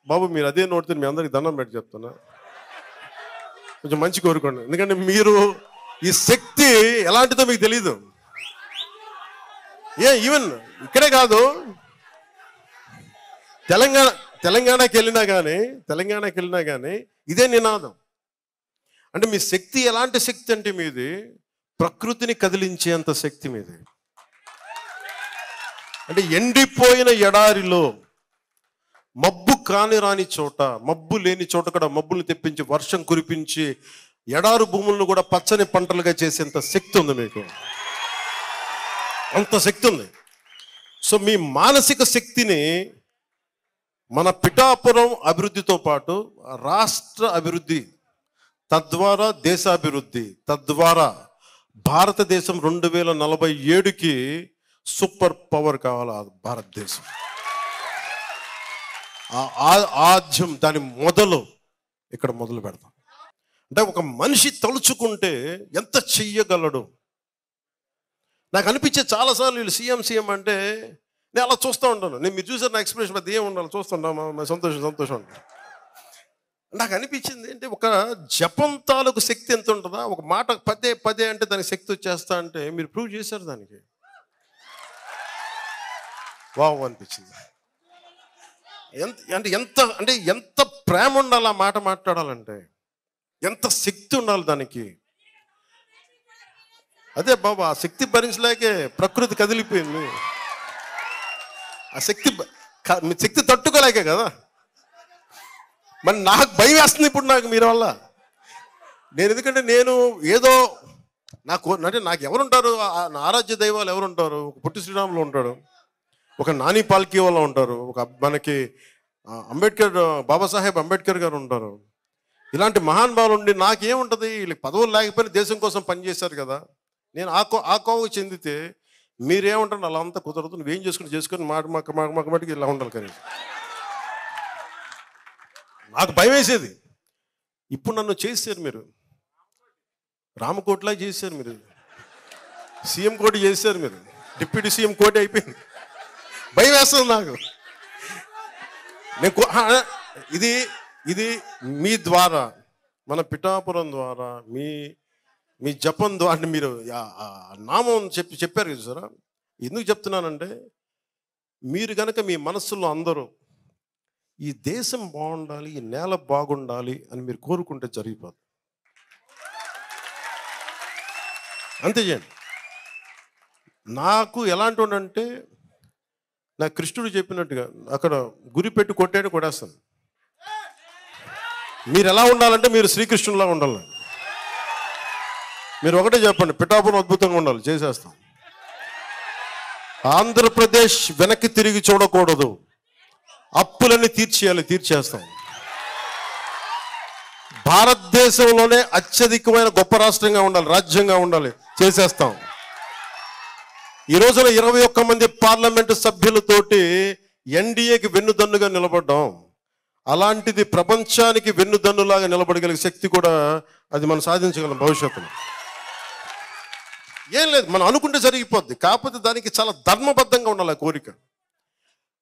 A: బాబు మీరు అదే నోటితో మీ అందరికి దండం పెట్టి చెప్తున్నా, కొంచెం మంచి కోరుకోండి. ఎందుకంటే మీరు ఈ శక్తి ఎలాంటిదో మీకు తెలీదు. ఈవెన్ ఇక్కడే కాదు, తెలంగాణకి వెళ్ళినా కానీ ఇదే నినాదం. అంటే మీ శక్తి ఎలాంటి శక్తి అంటే మీది ప్రకృతిని కదిలించేంత శక్తి మీది. అంటే ఎండిపోయిన ఎడారిలో మబ్బు రాని చోట, మబ్బు లేని చోట కూడా మబ్బులు తెప్పించి వర్షం కురిపించి ఎడారు భూములను కూడా పచ్చని పంటలుగా చేసేంత శక్తి ఉంది మీకు. అంత శక్తి ఉంది. సో మీ మానసిక శక్తిని మన పిఠాపురం అభివృద్ధితో పాటు రాష్ట్ర అభివృద్ధి, తద్వారా దేశాభివృద్ధి, తద్వారా భారతదేశం 2047కి సూపర్ పవర్ కావాలి భారతదేశం. ఆద్యం దాని ఇక్కడ మొదలు పెడతాం. అంటే ఒక మనిషి తలుచుకుంటే ఎంత చెయ్యగలడు. నాకు అనిపించే చాలాసార్లు వీళ్ళు సీఎం అంటే నేను అలా చూస్తూ ఉంటాను. మీరు చూసారు నా ఎక్స్ప్రెషన్ పెద్ద ఏం ఉండాలి, చూస్తుంటా సంతోషం. నాకు అనిపించింది అంటే ఒక జపం తాలూకు శక్తి ఎంత ఉంటుందా, ఒక మాట పదే అంటే దానికి శక్తి వచ్చేస్తా అంటే మీరు ప్రూవ్ చేశారు దానికి. వావ్ అనిపించింది. ఎంత ప్రేమ ఉండాలి ఆ మాట మాట్లాడాలంటే, ఎంత శక్తి ఉండాలి దానికి. అదే బాబా ఆ శక్తి భరించలేకే ప్రకృతి కదిలిపోయింది. ఆ శక్తి తట్టుకోలేకే కదా. మరి నాకు భయం వేస్తుంది ఇప్పుడు నాకు మీరు వల్ల. ఎందుకంటే నేను ఏదో నాకు ఎవరుంటారు, ఆరాధ్య దైవాలు ఎవరుంటారు. ఒక పొట్టి శ్రీరాములు ఉంటాడు, ఒక నాని పాల్కీ వాళ్ళ ఉంటారు, ఒక మనకి బాబాసాహెబ్ అంబేద్కర్ గారు ఉంటారు. ఇలాంటి మహానుభావులు ఉండి నాకేముంటుంది, వీళ్ళకి పదవులు లేకపోయినా దేశం కోసం పనిచేశారు కదా. నేను ఆ కోవకు చెందితే మీరేమంటారు అలా అంతా కుదరదు, నువ్వేం చేసుకుని మాటికి ఇలా ఉండాలి. కానీ నాకు భయం వేసేది. ఇప్పుడు నన్ను చేశారు మీరు, రామకోట్లా చేశారు మీరు, సీఎం కోటి చేశారు మీరు, డిప్యూటీ సీఎం కోటి అయిపోయింది. భయం వేస్తుంది నాకు. ఇది ఇది మీ ద్వారా, మన పిఠాపురం ద్వారా, మీ మీ జపం ద్వారా మీరు నామం చెప్పారు కదా సార్. ఎందుకు చెప్తున్నానంటే, మీరు కనుక మీ మనస్సులో అందరూ ఈ దేశం బాగుండాలి, ఈ నేల బాగుండాలి అని మీరు కోరుకుంటే జరిగిపోదు. అంతే చేయండి. నాకు ఎలాంటి అంటే, నా కృష్ణుడు చెప్పినట్టుగా అక్కడ గురి పెట్టి కొట్టేస్తాను. మీరు ఎలా ఉండాలంటే మీరు శ్రీకృష్ణులా ఉండాలి. మీరు ఒకటే చెప్పండి, పిఠాపురం అద్భుతంగా ఉండాలి, చేసేస్తాం. ఆంధ్రప్రదేశ్ వెనక్కి తిరిగి చూడకూడదు, అప్పులన్నీ తీర్చేస్తాం. భారతదేశంలోనే అత్యధికమైన గొప్ప రాష్ట్రంగా ఉండాలి, రాజ్యంగా ఉండాలి, చేసేస్తాం. ఈ రోజున 21 మంది పార్లమెంటు సభ్యులతోటి ఎన్డీఏకి వెన్నుదన్నుగా నిలబడ్డాం. అలాంటిది ప్రపంచానికి వెన్నుదన్నులాగా నిలబడగలిగే శక్తి కూడా అది మనం సాధించగలం భవిష్యత్తులో. ఏం లేదు, మనం అనుకుంటే జరిగిపోద్ది. కాకపోతే దానికి చాలా ధర్మబద్ధంగా ఉండాలి ఆ కోరిక.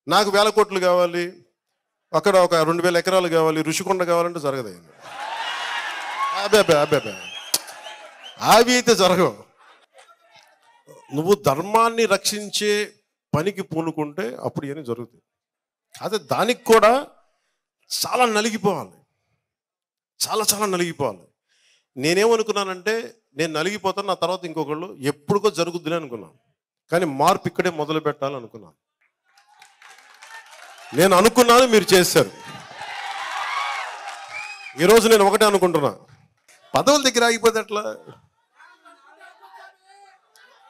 A: నాకు 1000 కోట్లు కావాలి, అక్కడ ఒక 2000 ఎకరాలు కావాలి, ఋషికొండ కావాలంటే జరగదు. అబ్బే అవి అయితే జరగవు. నువ్వు ధర్మాన్ని రక్షించే పనికి పూనుకుంటే అప్పుడు ఏమీ జరుగుతుంది. అదే దానికి కూడా చాలా నలిగిపోవాలి, చాలా నలిగిపోవాలి. నేనేమనుకున్నానంటే, నేను నలిగిపోతాను, నా తర్వాత ఇంకొకళ్ళు ఎప్పుడుకో జరుగుద్దని అనుకున్నాను. కానీ మార్పు ఇక్కడే మొదలు పెట్టాలనుకున్నాను. నేను అనుకున్నాను, మీరు చేశారు. ఈరోజు నేను ఒకటే అనుకుంటున్నా, పదవుల దగ్గర ఆగిపోతే ఎట్లా?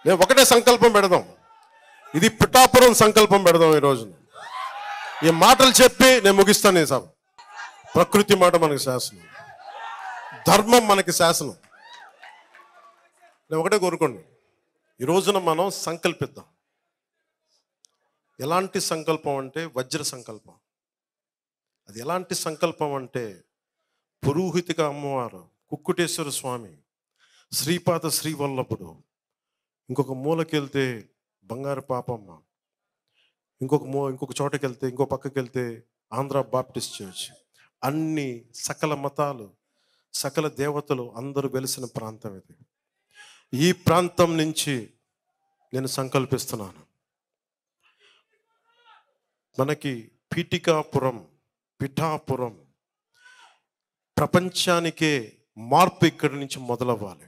A: నేను ఒకటే సంకల్పం పెడదాం, ఇది పిఠాపురం సంకల్పం పెడదాం. ఈరోజు ఈ మాటలు చెప్పి నేను ముగిస్తాను. సార్, ప్రకృతి మాట మనకి శాసనం, ధర్మం మనకి శాసనం. నేను ఒకటే కోరుకోండి, ఈ రోజున మనం సంకల్పిద్దాం. ఎలాంటి సంకల్పం అంటే వజ్ర సంకల్పం. అది ఎలాంటి సంకల్పం అంటే, పురోహితిక అమ్మవారు, కుక్కుటేశ్వర స్వామి, శ్రీపాద శ్రీవల్లభుడు, ఇంకొక మూలకెళ్తే బంగారు పాపమ్మ, ఇంకొక చోటకి వెళ్తే, ఇంకో పక్కకి వెళ్తే ఆంధ్ర బాప్టిస్ట్ చర్చ్, అన్ని సకల మతాలు, సకల దేవతలు అందరూ వెలిసిన ప్రాంతం ఇది. ఈ ప్రాంతం నుంచి నేను సంకల్పిస్తున్నాను, మనకి పిఠాపురం ప్రపంచానికే మార్పు ఇక్కడి నుంచి మొదలవ్వాలి.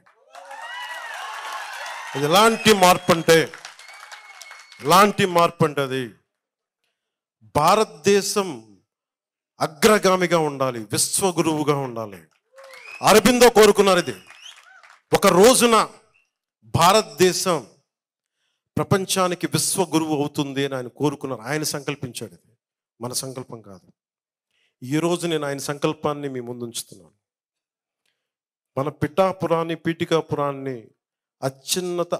A: అది ఎలాంటి మార్పు అంటే అది భారతదేశం అగ్రగామిగా ఉండాలి, విశ్వగురువుగా ఉండాలి. అరబిందో కోరుకున్నారు ఇది. ఒక రోజున భారతదేశం ప్రపంచానికి విశ్వగురువు అవుతుంది అని ఆయన కోరుకున్నారు, ఆయన సంకల్పించాడు. ఇది మన సంకల్పం కాదు. ఈరోజు నేను ఆయన సంకల్పాన్ని మీ ముందు ఉంచుతున్నాను. మన పీఠికాపురాన్ని అత్యున్నత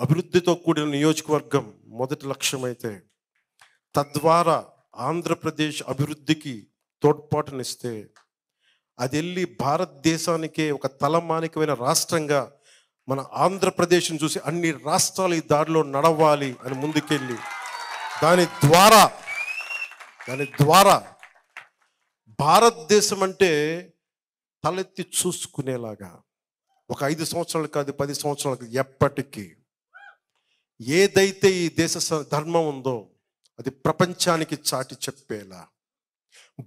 A: అభివృద్ధితో కూడిన నియోజకవర్గం మొదటి లక్ష్యమైతే, తద్వారా ఆంధ్రప్రదేశ్ అభివృద్ధికి తోడ్పాటునిస్తే, అది వెళ్ళి భారతదేశానికే ఒక తలమానికమైన రాష్ట్రంగా మన ఆంధ్రప్రదేశ్ని చూసి అన్ని రాష్ట్రాలు ఈ దారిలో నడవాలి అని ముందుకెళ్ళి, దాని ద్వారా భారతదేశం అంటే తలెత్తి చూసుకునేలాగా ఒక 5 సంవత్సరాలు కాదు, 10 సంవత్సరాలు ఎప్పటికీ ఏదైతే ఈ దేశ ధర్మం ఉందో అది ప్రపంచానికి చాటి చెప్పేలా,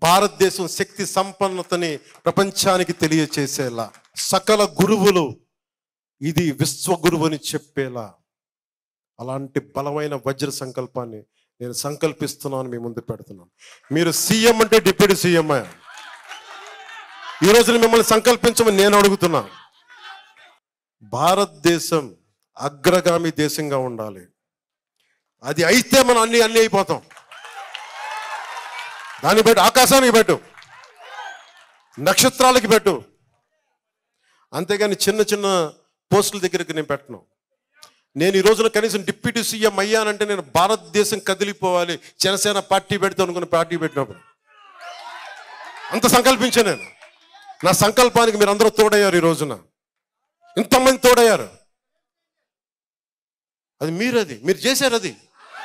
A: భారతదేశం శక్తి సంపన్నతని ప్రపంచానికి తెలియచేసేలా, సకల గురువులు ఇది విశ్వగురువుని చెప్పేలా, అలాంటి బలమైన వజ్ర సంకల్పాన్ని నేను సంకల్పిస్తున్నాను, మీ ముందు పెడుతున్నాను. మీరు సీఎం అంటే డిప్యూటీ సీఎం. ఈరోజు మిమ్మల్ని సంకల్పించమని నేను అడుగుతున్నాను. భారతదేశం అగ్రగామి దేశంగా ఉండాలి. అది అయితే మనం అన్ని అయిపోతాం. దాన్ని పెట్టు, ఆకాశానికి పెట్టు, నక్షత్రాలకి పెట్టు, అంతేగాని చిన్న చిన్న పోస్టుల దగ్గరికి నేను పెట్టను. నేను ఈ రోజున కనీసం డిప్యూటీ సీఎం అయ్యానంటే నేను భారతదేశం కదిలిపోవాలి, జనసేన పార్టీ పెడతాను అనుకున్న పార్టీ పెట్టినప్పుడు అంత సంకల్పించాను నేను. నా సంకల్పానికి మీరు అందరూ తోడయ్యారు. ఈ రోజున ఇంతమంది తోడయ్యారు. అది మీరు చేశారు. అది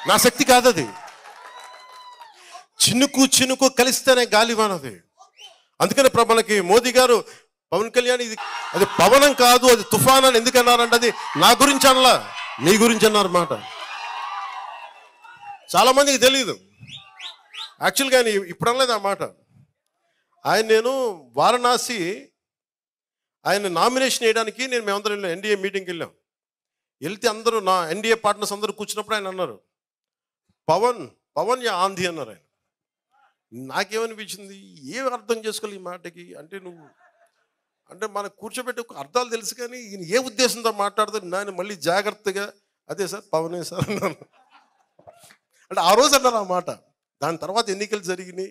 A: నా శక్తి కాదు. అది చినుకు కలిస్తేనే గాలివానది. అందుకని మనకి మోదీ గారు పవన్ కళ్యాణ్ ఇది అది పవనం కాదు, అది తుఫాన్ అని ఎందుకు అన్నారంటే అది నా గురించి అనలా, మీ గురించి అన్నారు మాట. చాలా మందికి తెలియదు యాక్చువల్గా. ఇప్పుడు అనలేదు ఆ మాట. నేను వారణాసి ఆయన నామినేషన్ వేయడానికి మేమందరం వెళ్ళాం, ఎన్డీఏ మీటింగ్కి వెళ్ళాం. వెళ్తే అందరూ నా ఎన్డీఏ పార్ట్నర్స్ అందరూ కూర్చున్నప్పుడు ఆయన అన్నారు, పవన్ యా ఆంధీ అన్నారు ఆయన. నాకేమనిపించింది, ఏం అర్థం చేసుకోవాలి ఈ మాటకి అంటే, అంటే మనకు కూర్చోబెట్టి అర్థాలు తెలుసు కానీ ఈయన ఏ ఉద్దేశంతో మాట్లాడుతారు. నేను మళ్ళీ జాగ్రత్తగా అదే సార్ పవనే సార్ అన్నాను. అంటే ఆ రోజు అన్నారు ఆ మాట. దాని తర్వాత ఎన్నికలు జరిగినాయి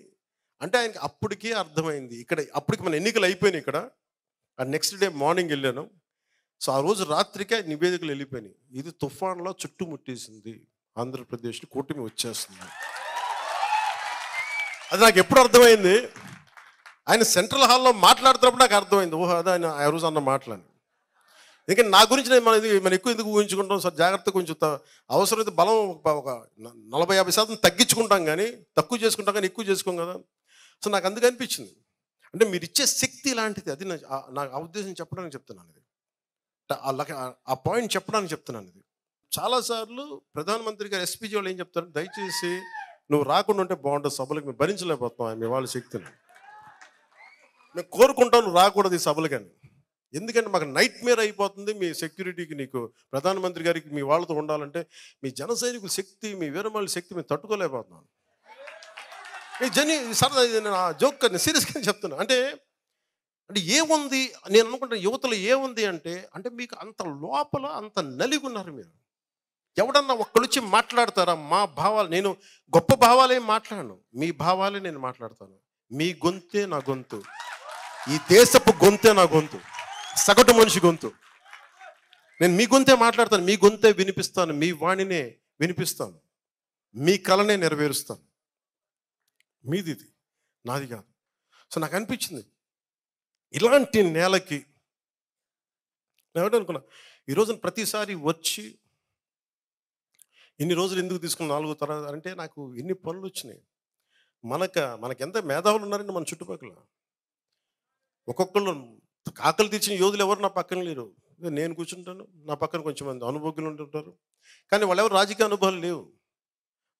A: అంటే ఆయనకి అప్పటికే అర్థమైంది. అప్పటికి మన ఎన్నికలు అయిపోయినాయి ఇక్కడ. ఆ నెక్స్ట్ డే మార్నింగ్ వెళ్ళాను. సో ఆ రోజు రాత్రికే నివేదికలు వెళ్ళిపోయినాయి. ఇది తుఫాన్లో చుట్టుముట్టేసింది ఆంధ్రప్రదేశ్లో, కూటమి వచ్చేస్తుంది. అది నాకు ఎప్పుడు అర్థమైంది, ఆయన సెంట్రల్ హాల్లో మాట్లాడుతున్నప్పుడు నాకు అర్థమైంది, ఓహో అదే ఆయన ఆ రోజు అన్న మాటలని. ఎందుకంటే నా గురించి మనం ఎక్కువ ఎందుకు ఊహించుకుంటాం సార్, జాగ్రత్తగా కొంచెం అవసరమైతే బలం ఒక 40-50% తగ్గించుకుంటాం కానీ, తక్కువ చేసుకుంటాం కానీ ఎక్కువ చేసుకోం కదా. సో నాకు అందుకు అనిపించింది, అంటే మీరు ఇచ్చే శక్తి లాంటిది. అది నాకు ఆ ఉద్దేశం చెప్పడానికి చెప్తున్నాను. ఇది ఆ పాయింట్ చెప్పడానికి చెప్తున్నాను. ఇది చాలాసార్లు ప్రధానమంత్రి గారు ఎస్పీజీ వాళ్ళు ఏం చెప్తారు, దయచేసి నువ్వు రాకుండా ఉంటే బాగుంటుంది సభలకు, మేము భరించలేకపోతాం మీ వాళ్ళ శక్తిని. మేము కోరుకుంటాం నువ్వు రాకూడదు ఈ సభలు కానీ, ఎందుకంటే మాకు నైట్ మేర్ అయిపోతుంది మీ సెక్యూరిటీకి. నీకు ప్రధానమంత్రి గారికి మీ వాళ్ళతో ఉండాలంటే మీ జన సైనికుల శక్తి, మీ వీరమల్లి శక్తి మేము తట్టుకోలేకపోతున్నాను. సరదా నేను ఆ జోక్ సీరియస్గా చెప్తున్నా. అంటే ఏముంది నేను అనుకుంటాను యువతలో ఏముంది అంటే మీకు అంత లోపల అంత నలిగి ఉన్నారు మీరు. ఎవడన్నా ఒక్కడొచ్చి మాట్లాడతారా మా భావాలు? నేను గొప్ప భావాలేం మాట్లాడను, మీ భావాలే నేను మాట్లాడతాను. మీ గొంతే నా గొంతు, ఈ దేశపు గొంతే నా గొంతు, సగటు మనిషి గొంతు. నేను మీ గొంతే మాట్లాడతాను, మీ గొంతే వినిపిస్తాను, మీ వాణినే వినిపిస్తాను, మీ కలనే నెరవేరుస్తాను. మీది నాది కాదు. సో నాకు అనిపించింది ఇలాంటి నేలకి నేను అనుకున్నా ఈరోజు ప్రతిసారి వచ్చి ఇన్ని రోజులు ఎందుకు తీసుకున్న 4వ తరగతి అంటే నాకు ఎన్ని పనులు వచ్చినాయి. మనకెంత మేధావులు ఉన్నారండి మన చుట్టుపక్కల. ఒక్కొక్కళ్ళు ఆకలి తీర్చిన యోధులు ఎవరు నా పక్కన లేరు. నేను కూర్చుంటాను, నా పక్కన కొంచెం మంది అనుభవజ్ఞులు ఉంటుంటారు, కానీ వాళ్ళెవరు రాజకీయ అనుభవాలు లేవు.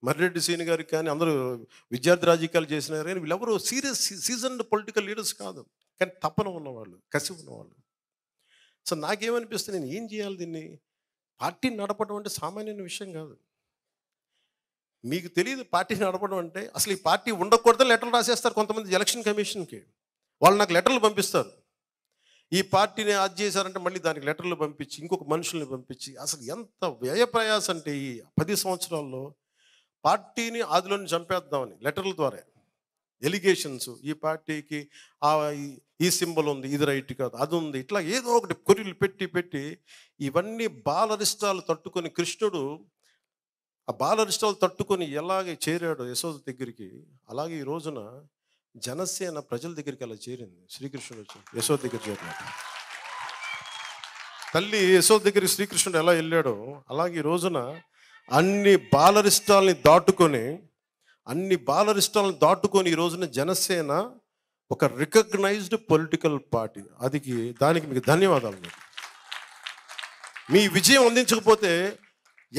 A: మర్రెడ్డి సీని గారికి కానీ అందరూ విద్యార్థి రాజకీయాలు చేసినారు కానీ వీళ్ళెవరు సీజన్డ్ పొలిటికల్ లీడర్స్ కాదు, కానీ తపన ఉన్నవాళ్ళు, కసి ఉన్నవాళ్ళు. సో నాకేమనిపిస్తుంది, నేను ఏం చేయాలి దీన్ని? పార్టీని నడపడం అంటే సామాన్యమైన విషయం కాదు. మీకు తెలియదు పార్టీని నడపడం అంటే. అసలు ఈ పార్టీ ఉండకూడదని లెటర్లు రాసేస్తారు కొంతమంది ఎలక్షన్ కమిషన్కి. వాళ్ళు నాకు లెటర్లు పంపిస్తారు, ఈ పార్టీని అది చేశారంటే మళ్ళీ దానికి లెటర్లు పంపించి ఇంకొక మనుషుల్ని పంపించి, అసలు ఎంత వ్యయ ప్రయాస అంటే ఈ 10 సంవత్సరాల్లో పార్టీని ఆదిలోని చంపేద్దామని లెటర్ల ద్వారా ఎలిగేషన్స్. ఈ పార్టీకి ఈ సింబల్ ఉంది, ఇది రైట్ కాదు, అది ఉంది, ఇట్లా ఏదో ఒకటి కొర్రీలు పెట్టి ఇవన్నీ బాలరిష్టాలు తట్టుకొని కృష్ణుడు ఆ బాలరిష్టాలు తట్టుకొని ఎలాగే చేరాడు యశోద దగ్గరికి, అలాగే ఈ రోజున జనసేన ప్రజల దగ్గరికి అలా చేరింది. శ్రీకృష్ణుడు వచ్చి యశోద దగ్గర చేరినాడు. తల్లి యశోద దగ్గరికి శ్రీకృష్ణుడు ఎలా వెళ్ళాడో అలాగే ఈ రోజున అన్ని బాలరిష్టాలని దాటుకొని ఈ రోజున జనసేన ఒక రికగ్నైజ్డ్ పొలిటికల్ పార్టీ. దానికి మీకు ధన్యవాదాలు. మీ విజయం అందించకపోతే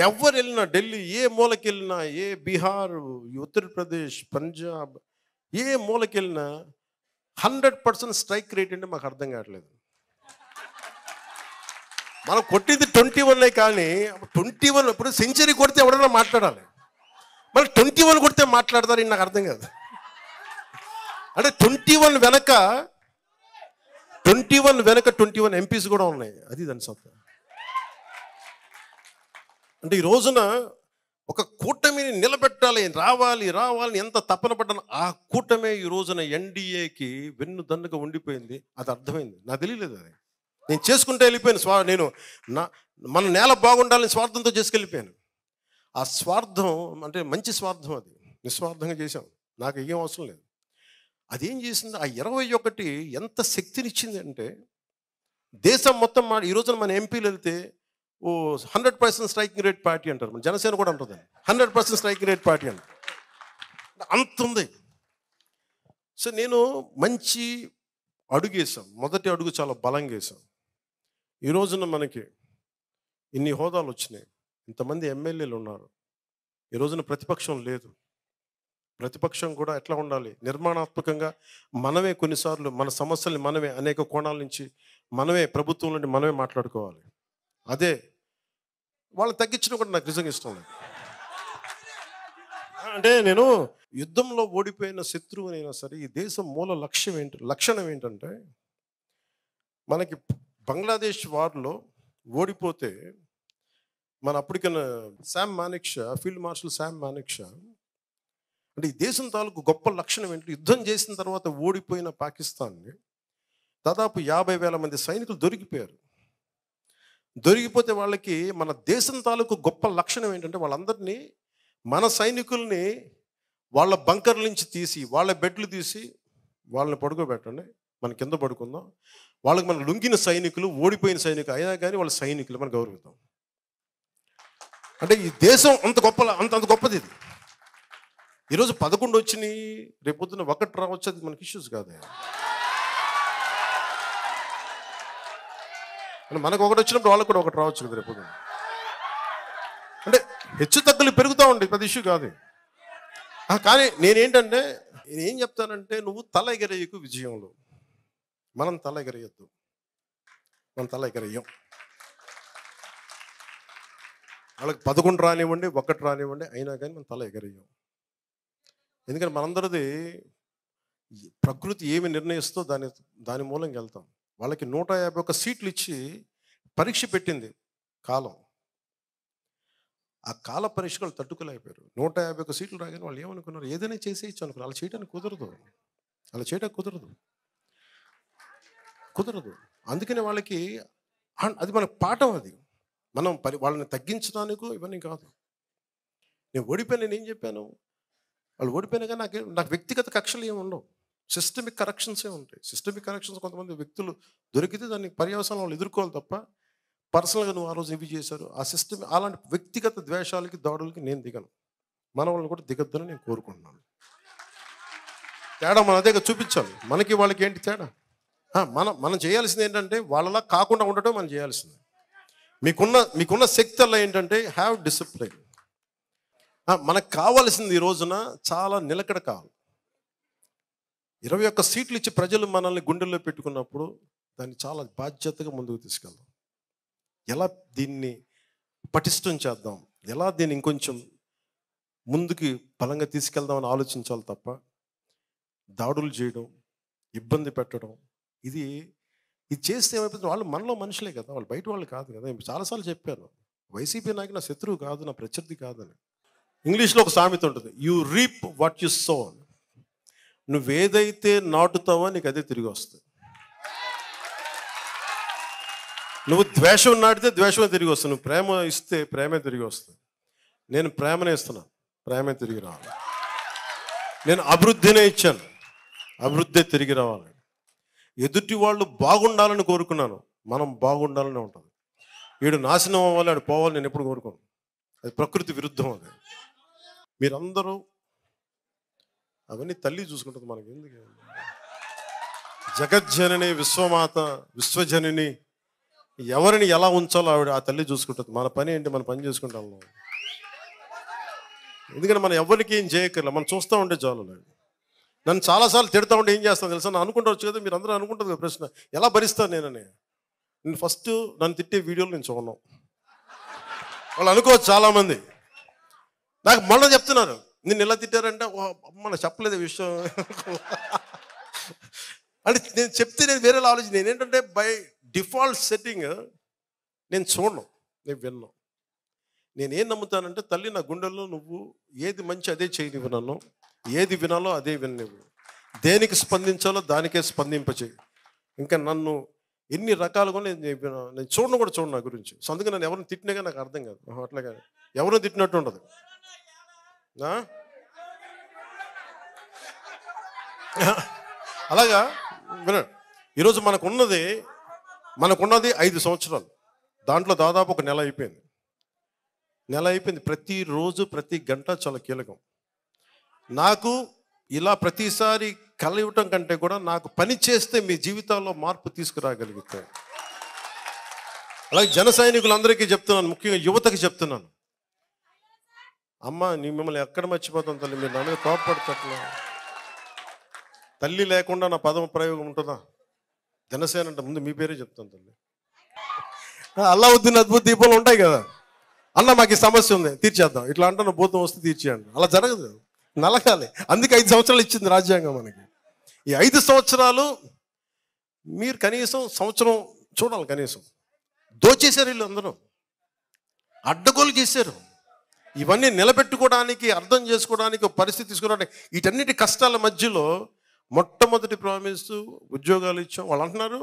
A: ఎవరు వెళ్ళినా, ఢిల్లీ ఏ మూలకి వెళ్ళినా, ఏ బీహార్, ఉత్తరప్రదేశ్, పంజాబ్ ఏ మూలకి వెళ్ళినా 100% స్ట్రైక్ రేట్ అంటే మాకు అర్థం కావట్లేదు. మనం కొట్టింది 21 కానీ 21 ఇప్పుడు సెంచరీ కొడితే ఎవడన్నా మాట్లాడాలి, మళ్ళీ 21 కొడితే మాట్లాడతారు. నాకు అర్థం కాదు. అంటే 21 వెనక 21 ఎంపీస్ కూడా ఉన్నాయి. అది దాని సొంత. అంటే ఈ రోజున ఒక కూటమిని నిలబెట్టాలి, రావాలని ఎంత తపన పడ్డాను. ఆ కూటమే ఈ రోజున ఎన్డీఏకి వెన్నుదన్నుగా ఉండిపోయింది. అది అర్థమైంది. నాకు తెలియలేదు. అది నేను చేసుకుంటే వెళ్ళిపోయాను. మన నేల బాగుండాలని స్వార్థంతో చేసుకెళ్ళిపోయాను. ఆ స్వార్థం అంటే మంచి స్వార్థం, అది నిస్వార్థంగా చేశాం. నాకు ఏం అవసరం లేదు. అదేం చేసింది, ఆ 21 ఎంత శక్తినిచ్చింది అంటే దేశం మొత్తం ఈ రోజున మన ఎంపీలు వెళ్తే 100% స్ట్రైకింగ్ రేట్ పార్టీ అంటారు. మన జనసేన కూడా అంటుంది 100% స్ట్రైకింగ్ రేట్ పార్టీ అంటారు. అంత ఉంది. సో నేను మంచి అడుగేసాం. మొదటి అడుగు చాలా బలంగా వేసాం. ఈ రోజున మనకి ఇన్ని హోదాలు వచ్చినాయి, ఇంతమంది ఎమ్మెల్యేలు ఉన్నారు. ఈ రోజున ప్రతిపక్షం లేదు. ప్రతిపక్షం కూడా ఎట్లా ఉండాలి? నిర్మాణాత్మకంగా మనమే కొన్నిసార్లు మన సమస్యల్ని మనమే అనేక కోణాల నుంచి మనమే ప్రభుత్వం నుండి మనమే మాట్లాడుకోవాలి. అదే వాళ్ళు తగ్గించడం కూడా నాకు నిజంగా ఇష్టం లేదు. అంటే నేను యుద్ధంలో ఓడిపోయిన శత్రువునైనా సరే ఈ దేశం మూల లక్షణం ఏంటంటే, మనకి బంగ్లాదేశ్ వార్లో ఓడిపోతే మన అప్పటికైనా ఫీల్డ్ మార్షల్ శామ్ మానేక్షా అంటే ఈ దేశం తాలూకు గొప్ప లక్షణం ఏంటి, యుద్ధం చేసిన తర్వాత ఓడిపోయిన పాకిస్తాన్ని దాదాపు 50,000 మంది సైనికులు దొరికిపోయారు. దొరికిపోతే వాళ్ళకి మన దేశం తాలూకు గొప్ప లక్షణం ఏంటంటే, వాళ్ళందరినీ మన సైనికుల్ని వాళ్ళ బంకర్ల నుంచి తీసి వాళ్ళ బెడ్లు తీసి వాళ్ళని పడుకోబెట్టండి, మన కింద పడుకుందాం, వాళ్ళకి మన లొంగిన సైనికులు ఓడిపోయిన సైనికులు అయినా కానీ వాళ్ళ సైనికులు మనం గౌరవిద్దాం. అంటే ఈ దేశం అంత గొప్పది. ఇది ఈరోజు 11 వచ్చినాయి, రేపొద్దున 1 రావచ్చు, అది మనకి ఇష్యూస్ కాదు. మనకు 1 వచ్చినప్పుడు వాళ్ళకు కూడా 1 రావచ్చు కదా రేపొద్దున. అంటే హెచ్చు తగ్గులు పెరుగుతూ ఉండే పెద్ద ఇష్యూ కాదు. కానీ నేనేం చెప్తానంటే, నువ్వు తల ఎగరేయకు విజయంలో. మనం తల ఎగరేయద్దు, మనం తల ఎగరేయం. వాళ్ళకి 11 రానివ్వండి, 1 రానివ్వండి, అయినా కానీ మనం తల ఎగరేయం. ఎందుకంటే మనందరిది ప్రకృతి ఏమి నిర్ణయిస్తో దాని మూలంగా వెళ్తాం. వాళ్ళకి 151 సీట్లు ఇచ్చి పరీక్ష పెట్టింది కాలం. ఆ కాల పరీక్షలు తట్టుకోలేకపోయారు. 151 సీట్లు రాగానే వాళ్ళు ఏమనుకున్నారు, ఏదైనా చేసేయచ్చు అనుకున్నారు. అలా చేయడానికి కుదరదు. అందుకనే వాళ్ళకి అది మనకు పాఠం. అది మనం వాళ్ళని తగ్గించడానికి ఇవన్నీ కాదు. నేను ఓడిపోయినా, నేనేం చెప్పాను, వాళ్ళు ఓడిపోయినా కానీ నాకు వ్యక్తిగత కక్షలు ఏమి ఉండవు. సిస్టమిక్ కరెక్షన్సే ఉంటాయి. సిస్టమిక్ కరెక్షన్స్ కొంతమంది వ్యక్తులు దొరికితే దాన్ని పర్యవసానం వాళ్ళు ఎదుర్కోవాలి తప్ప, పర్సనల్గా నువ్వు ఆ రోజు ఇవి చేశారు ఆ సిస్టమ్, అలాంటి వ్యక్తిగత ద్వేషాలకి దాడులకి నేను దిగను. మన వాళ్ళని కూడా దిగద్దని నేను కోరుకుంటున్నాను. తేడా మనం అదేగా చూపించాలి. మనకి వాళ్ళకి ఏంటి తేడా? మనం చేయాల్సింది ఏంటంటే, వాళ్ళలా కాకుండా ఉండటం మనం చేయాల్సింది. మీకున్న శక్తి అలా ఏంటంటే, హ్యావ్ డిసిప్లిన్. మనకు కావాల్సింది ఈ రోజున చాలా నిలకడ కావాలి. 21 సీట్లు ఇచ్చి ప్రజలు మనల్ని గుండెల్లో పెట్టుకున్నప్పుడు దాన్ని చాలా బాధ్యతగా ముందుకు తీసుకెళ్దాం. ఎలా దీన్ని పటిష్టం చేద్దాం, ఎలా దీన్ని ఇంకొంచెం ముందుకి బలంగా తీసుకెళ్దామని ఆలోచించాలి తప్ప, దాడులు చేయడం, ఇబ్బంది పెట్టడం, ఇది చేస్తే ఏమైపోతుంది, వాళ్ళు మనలో మనుషులే కదా, వాళ్ళు బయట వాళ్ళు కాదు కదా. చాలాసార్లు చెప్పాను, వైసీపీ నాయకు నా శత్రువు కాదు, నా ప్రత్యర్థి కాదని. ఇంగ్లీష్లో ఒక సామెత ఉంటుంది, you reap what you sow. నువ్వేదైతే నాటుతావో నీకు అదే తిరిగి వస్తుంది. నువ్వు ద్వేషం నాటితే ద్వేషమే తిరిగి వస్తుంది, నువ్వు ప్రేమ ఇస్తే ప్రేమే తిరిగి వస్తుంది. నేను ప్రేమనే ఇస్తున్నాను, ప్రేమే తిరిగి రావాలి. నేను అభివృద్ధినే ఇచ్చాను, అభివృద్ధి తిరిగి రావాలి. ఎదుటి వాళ్ళు బాగుండాలని కోరుకున్నాను, మనం బాగుండాలని ఉంటుంది. వీడు నాశనం అవ్వాలి, ఆడు పోవాలి నేను ఎప్పుడు కోరుకోను. అది ప్రకృతి విరుద్ధం. అది మీరందరూ అవన్నీ తల్లి చూసుకుంటుంది, మనకి ఎందుకు? జగజ్జనని, విశ్వమాత, విశ్వజనని, ఎవరిని ఎలా ఉంచాలో ఆవిడ ఆ తల్లి చూసుకుంటుంది. మన పని ఏంటి, మన పని చేసుకుంటాం. ఎందుకంటే మనం ఎవరికి ఏం చేయక్కర్లే, మనం చూస్తూ ఉంటే చాలు. నన్ను చాలాసార్లు తిడతా ఉంటే ఏం చేస్తాను తెలుసా, నన్ను అనుకుంటావచ్చు కదా, మీరు అందరూ అనుకుంటుంది కదా ప్రశ్న, ఎలా భరిస్తాను నేను ఫస్ట్ నన్ను తిట్టే వీడియోలు నేను చూడను. వాళ్ళు అనుకోవచ్చు చాలామంది, నాకు మొన్న చెప్తున్నారు, నిన్ను ఎలా తిట్టారంటే, మన చెప్పలేదు విషయం అంటే నేను చెప్తే నేను వేరేలా ఆలోచన. నేనేంటంటే బై డిఫాల్ట్ సెట్టింగ్ నేను చూడను, నేను విన్నాను. నేనేం నమ్ముతానంటే, తల్లి నా గుండెల్లో నువ్వు ఏది మంచి అదే చేయనివ్వు, నన్ను ఏది వినాలో అదే విననివ్వు, దేనికి స్పందించాలో దానికే స్పందింపచేయి. ఇంకా నన్ను ఎన్ని రకాలుగా నేను చూడను కూడా చూడను నా గురించి. సో అందుకే నన్ను ఎవరిని తిట్టినాగా నాకు అర్థం కాదు. అట్లాగా ఎవరిని తిట్టినట్టు ఉండదు. అలాగా వినండి, ఈరోజు మనకున్నది 5 సంవత్సరాలు, దాంట్లో దాదాపు ఒక నెల అయిపోయింది. ప్రతిరోజు ప్రతి గంట చాలా కీలకం. నాకు ఇలా ప్రతిసారి కలవటం కంటే కూడా నాకు పని చేస్తే మీ జీవితాల్లో మార్పు తీసుకురాగలుగుతాయి. అలాగే జన సైనికులందరికీ చెప్తున్నాను, ముఖ్యంగా యువతకి చెప్తున్నాను, అమ్మ మిమ్మల్ని ఎక్కడ మర్చిపోతాం తల్లి, మీరు నా మీద కోపపడతట్లా. తల్లి లేకుండా నా పదం ప్రయోగం ఉంటుందా? జనసేన అంటే ముందు మీ పేరే చెప్తాను తల్లి. అల్లావుద్దీన్ అద్భుత దీపాలు ఉంటాయి కదా, అన్న మాకు ఈ సమస్య ఉంది తీర్చేద్దాం, ఇట్లా అంటున్న భూతం వస్తే తీర్చేయండి. అలా జరగదు, నలగాలి. అందుకే 5 సంవత్సరాలు ఇచ్చింది రాజ్యాంగం మనకి. ఈ 5 సంవత్సరాలు మీరు కనీసం సంవత్సరం చూడాలి. కనీసం దోచేశారు వీళ్ళు, అందరూ అడ్డగోలు చేశారు. ఇవన్నీ నిలబెట్టుకోవడానికి, అర్థం చేసుకోవడానికి, పరిస్థితి తీసుకోవడానికి, వీటన్నిటి కష్టాల మధ్యలో మొట్టమొదటి ప్రామిస్ ఉద్యోగాలు ఇచ్చాం. వాళ్ళు అంటున్నారు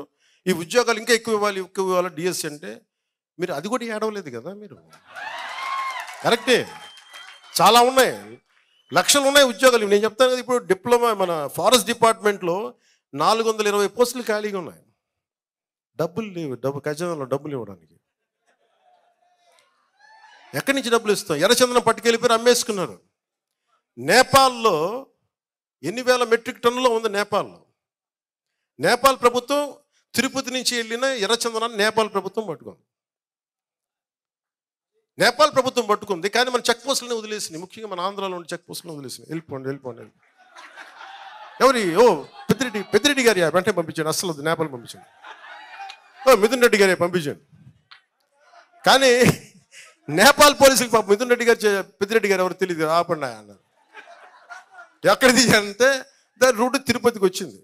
A: ఈ ఉద్యోగాలు ఇంకా ఎక్కువ ఇవ్వాలి డిఎస్సి అంటే. మీరు అది కూడా ఏడవలేదు కదా మీరు. కరెక్టే, చాలా ఉన్నాయి, లక్షలు ఉన్నాయి ఉద్యోగాలు. నేను చెప్తాను కదా, ఇప్పుడు డిప్లొమా మన ఫారెస్ట్ డిపార్ట్మెంట్లో 420 పోస్టులు ఖాళీగా ఉన్నాయి. డబ్బులు లేవు, ఖజానాలో డబ్బులు ఇవ్వడానికి. ఎక్కడి నుంచి డబ్బులు ఇస్తాం? ఎర్రచందనం పట్టుకెళ్ళిపోయి అమ్మేసుకున్నారు. నేపాల్లో ఎన్ని వేల మెట్రిక్ టన్నులో ఉంది నేపాల్లో. నేపాల్ ప్రభుత్వం తిరుపతి నుంచి వెళ్ళిన ఎర్రచందనాన్ని నేపాల్ ప్రభుత్వం పట్టుకుంది. నేపాల్ ప్రభుత్వం పట్టుకుంది, కానీ మన చెక్ పోస్టులని వదిలేసింది. ముఖ్యంగా మన ఆంధ్రాలో ఉండే చెక్ పోస్టులను వదిలేసింది. వెళ్ళిపోండి. ఎవరి పెద్దిరెడ్డి గారి వెంటనే పంపించండి, అస్సలు నేపాల్ పంపించండి. మిథున్ రెడ్డి గారి పంపించండి. కానీ నేపాల్ పోలీసులకు పాప మిథున్ రెడ్డి గారు పెద్దిరెడ్డి గారు ఎవరు తెలియదు, ఆపండి అన్నారు. ఎక్కడ తీయాలంటే దాని రూట్ తిరుపతికి వచ్చింది.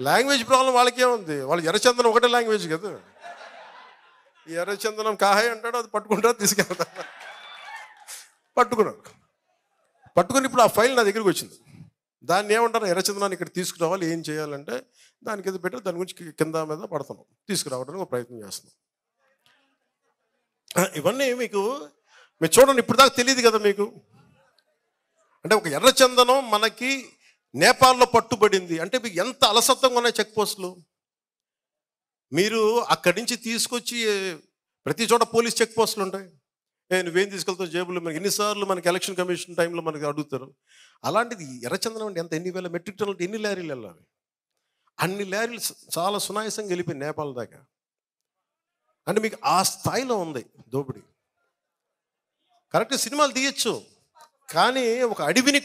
A: లాంగ్వేజ్ ప్రాబ్లం వాళ్ళకే ఉంది. వాళ్ళు ఎర్రచందనం ఒకటే లాంగ్వేజ్ కదా. ఈ ఎర్రచందనం కాహాయ్ అంటాడు, అది పట్టుకుంటారు, తీసుకెళ్తారు. పట్టుకుని ఇప్పుడు ఆ ఫైల్ నా దగ్గరికి వచ్చింది. దాన్ని ఏమంటారు, ఎర్రచందనాన్ని ఇక్కడ తీసుకురావాలి, ఏం చేయాలంటే దానికి ఏదో పెట్టి దాని గురించి కింద మీద పడుతున్నాం, తీసుకురావడానికి ఒక ప్రయత్నం చేస్తున్నాం. ఇవన్నీ మీరు చూడండి, ఇప్పుడు దాకా తెలియదు కదా మీకు. అంటే ఒక ఎర్రచందనం మనకి నేపాల్లో పట్టుబడింది అంటే మీకు ఎంత అలసత్వంగా ఉన్నాయి చెక్ పోస్టులు. మీరు అక్కడి నుంచి తీసుకొచ్చి ప్రతి చోట పోలీస్ చెక్ పోస్టులు ఉంటాయి. నువ్వేం తీసుకెళ్తావు జేబులు, మనకి ఎన్నిసార్లు మనకి ఎలక్షన్ కమిషన్ టైంలో మనకి అడుగుతారు. అలాంటిది ఎర్రచందనం అంటే ఎంత, ఎన్ని వేల మెట్రిక్ టన్నులు, ఎన్ని లారీలు వెళ్ళాలి. అన్ని లారీలు చాలా సునాయాసంగా వెళ్ళిపోయి నేపాల్ దాకా. అంటే మీకు ఆ స్థాయిలో ఉంది దోపిడీ. కరెక్ట్, సినిమాలు తీయచ్చు, కానీ ఒక అడవిని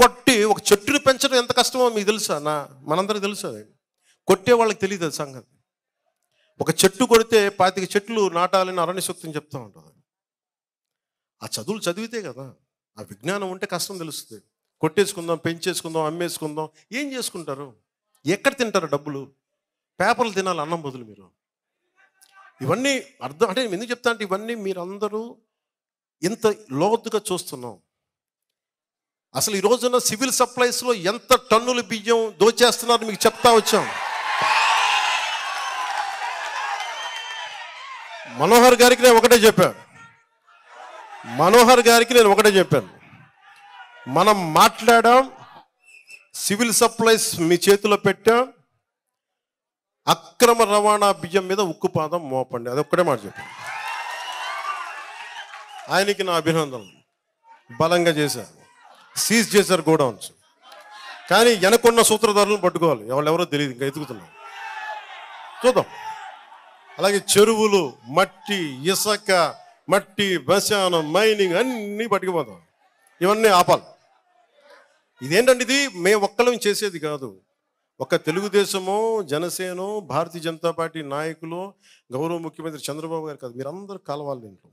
A: కొట్టి ఒక చెట్టుని పెంచడం ఎంత కష్టమో మీకు తెలుసా? మనందరికీ తెలుసు. అది కొట్టే వాళ్ళకి తెలియదు అది సంగతి. ఒక చెట్టు కొడితే 25 చెట్లు నాటాలని అరణ్య సూక్తం చెప్తూ ఉంటుంది. ఆ చదువులు చదివితే కదా, ఆ విజ్ఞానం ఉంటే కష్టం తెలుస్తుంది. కొట్టేసుకుందాం, పెంచేసుకుందాం, అమ్మేసుకుందాం, ఏం చేసుకుంటారు? ఎక్కడ తింటారు డబ్బులు? పేపర్లు తినాలి అన్నం బదులు. మీరు ఇవన్నీ అర్థం అంటే నేను ఎందుకు చెప్తా అంటే, ఇవన్నీ మీరందరూ ఇంత లోతుగా చూస్తున్నాం. అసలు ఈ రోజున సివిల్ సప్లైస్లో ఎంత టన్నుల బియ్యం దోచేస్తున్నారు మీకు చెప్తా వచ్చాం. మనోహర్ గారికి నేను ఒకటే చెప్పాను, మనం మాట్లాడాం, సివిల్ సప్లైస్ మీ చేతిలో పెట్టాం, అక్రమ రవాణా బియ్యం మీద ఉక్కుపాదం మోపండి, అది ఒక్కటే మాట చెప్పాను. ఆయనకి నా అభినందనలు. బలంగా చేశారు, సీజ్ చేశారు గోడౌన్స్. కానీ వెనకున్న సూత్రధారులను పట్టుకోవాలి, ఎవరెవరో తెలియదు, ఇంకా ఎతుకుతున్నాం, చూద్దాం. అలాగే చెరువులు, మట్టి, ఇసుక, శ్మశానం, మైనింగ్ అన్నీ పట్టుకుపోతాం. ఇవన్నీ ఆపాలి. ఇదేంటంటే ఇది మేము ఒక్కలం చేసేది కాదు. ఒక తెలుగుదేశమో, జనసేనో, భారతీయ జనతా పార్టీ నాయకులు, గౌరవ ముఖ్యమంత్రి చంద్రబాబు గారు కాదు, మీరందరూ కలవాలి. దీంట్లో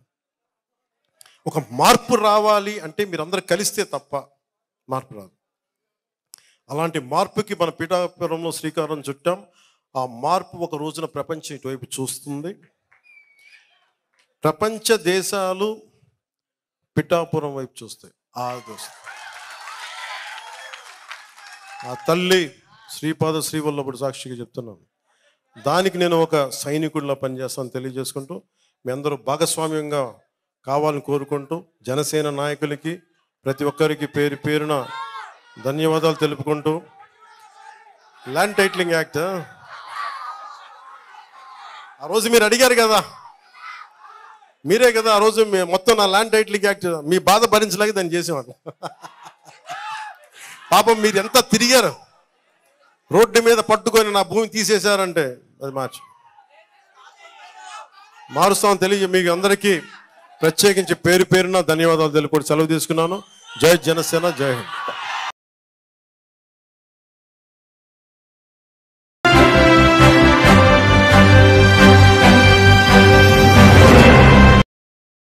A: ఒక మార్పు రావాలి అంటే మీరందరూ కలిస్తే తప్ప మార్పు రాదు. అలాంటి మార్పుకి మన పిఠాపురంలో శ్రీకారం చుట్టాం. ఆ మార్పు ఒక రోజున ప్రపంచం ఇటువైపు చూస్తుంది. ప్రపంచ దేశాలు పిఠాపురం వైపు చూస్తాయి. ఆ తల్లి శ్రీపాద శ్రీవల్లభుడు సాక్షిగా చెప్తున్నాను. దానికి నేను ఒక సైనికుడిలా పనిచేస్తాను తెలియజేసుకుంటూ, మీ అందరూ భాగస్వామ్యంగా కావాలని కోరుకుంటూ, జనసేన నాయకులకి ప్రతి ఒక్కరికి పేరు పేరున ధన్యవాదాలు తెలుపుకుంటూ, ల్యాండ్ టైటిలింగ్ యాక్ట్ ఆ రోజు మీరు అడిగారు కదా, మీరే కదా ఆ రోజు మొత్తం నా ల్యాండ్ టైటిల్కి యాక్ట్ మీ బాధ భరించలేక దాన్ని చేసేవాడు. పాపం మీరు ఎంత తిరిగారు, రోడ్డు మీద పట్టుకొని నా భూమి తీసేశారంటే అది మారుస్తామని తెలియ మీకు అందరికీ ప్రత్యేకించి పేరు పేరున ధన్యవాదాలు తెలుపుకొని సెలవు తీసుకున్నాను. జై జనసేన, జై హింద్.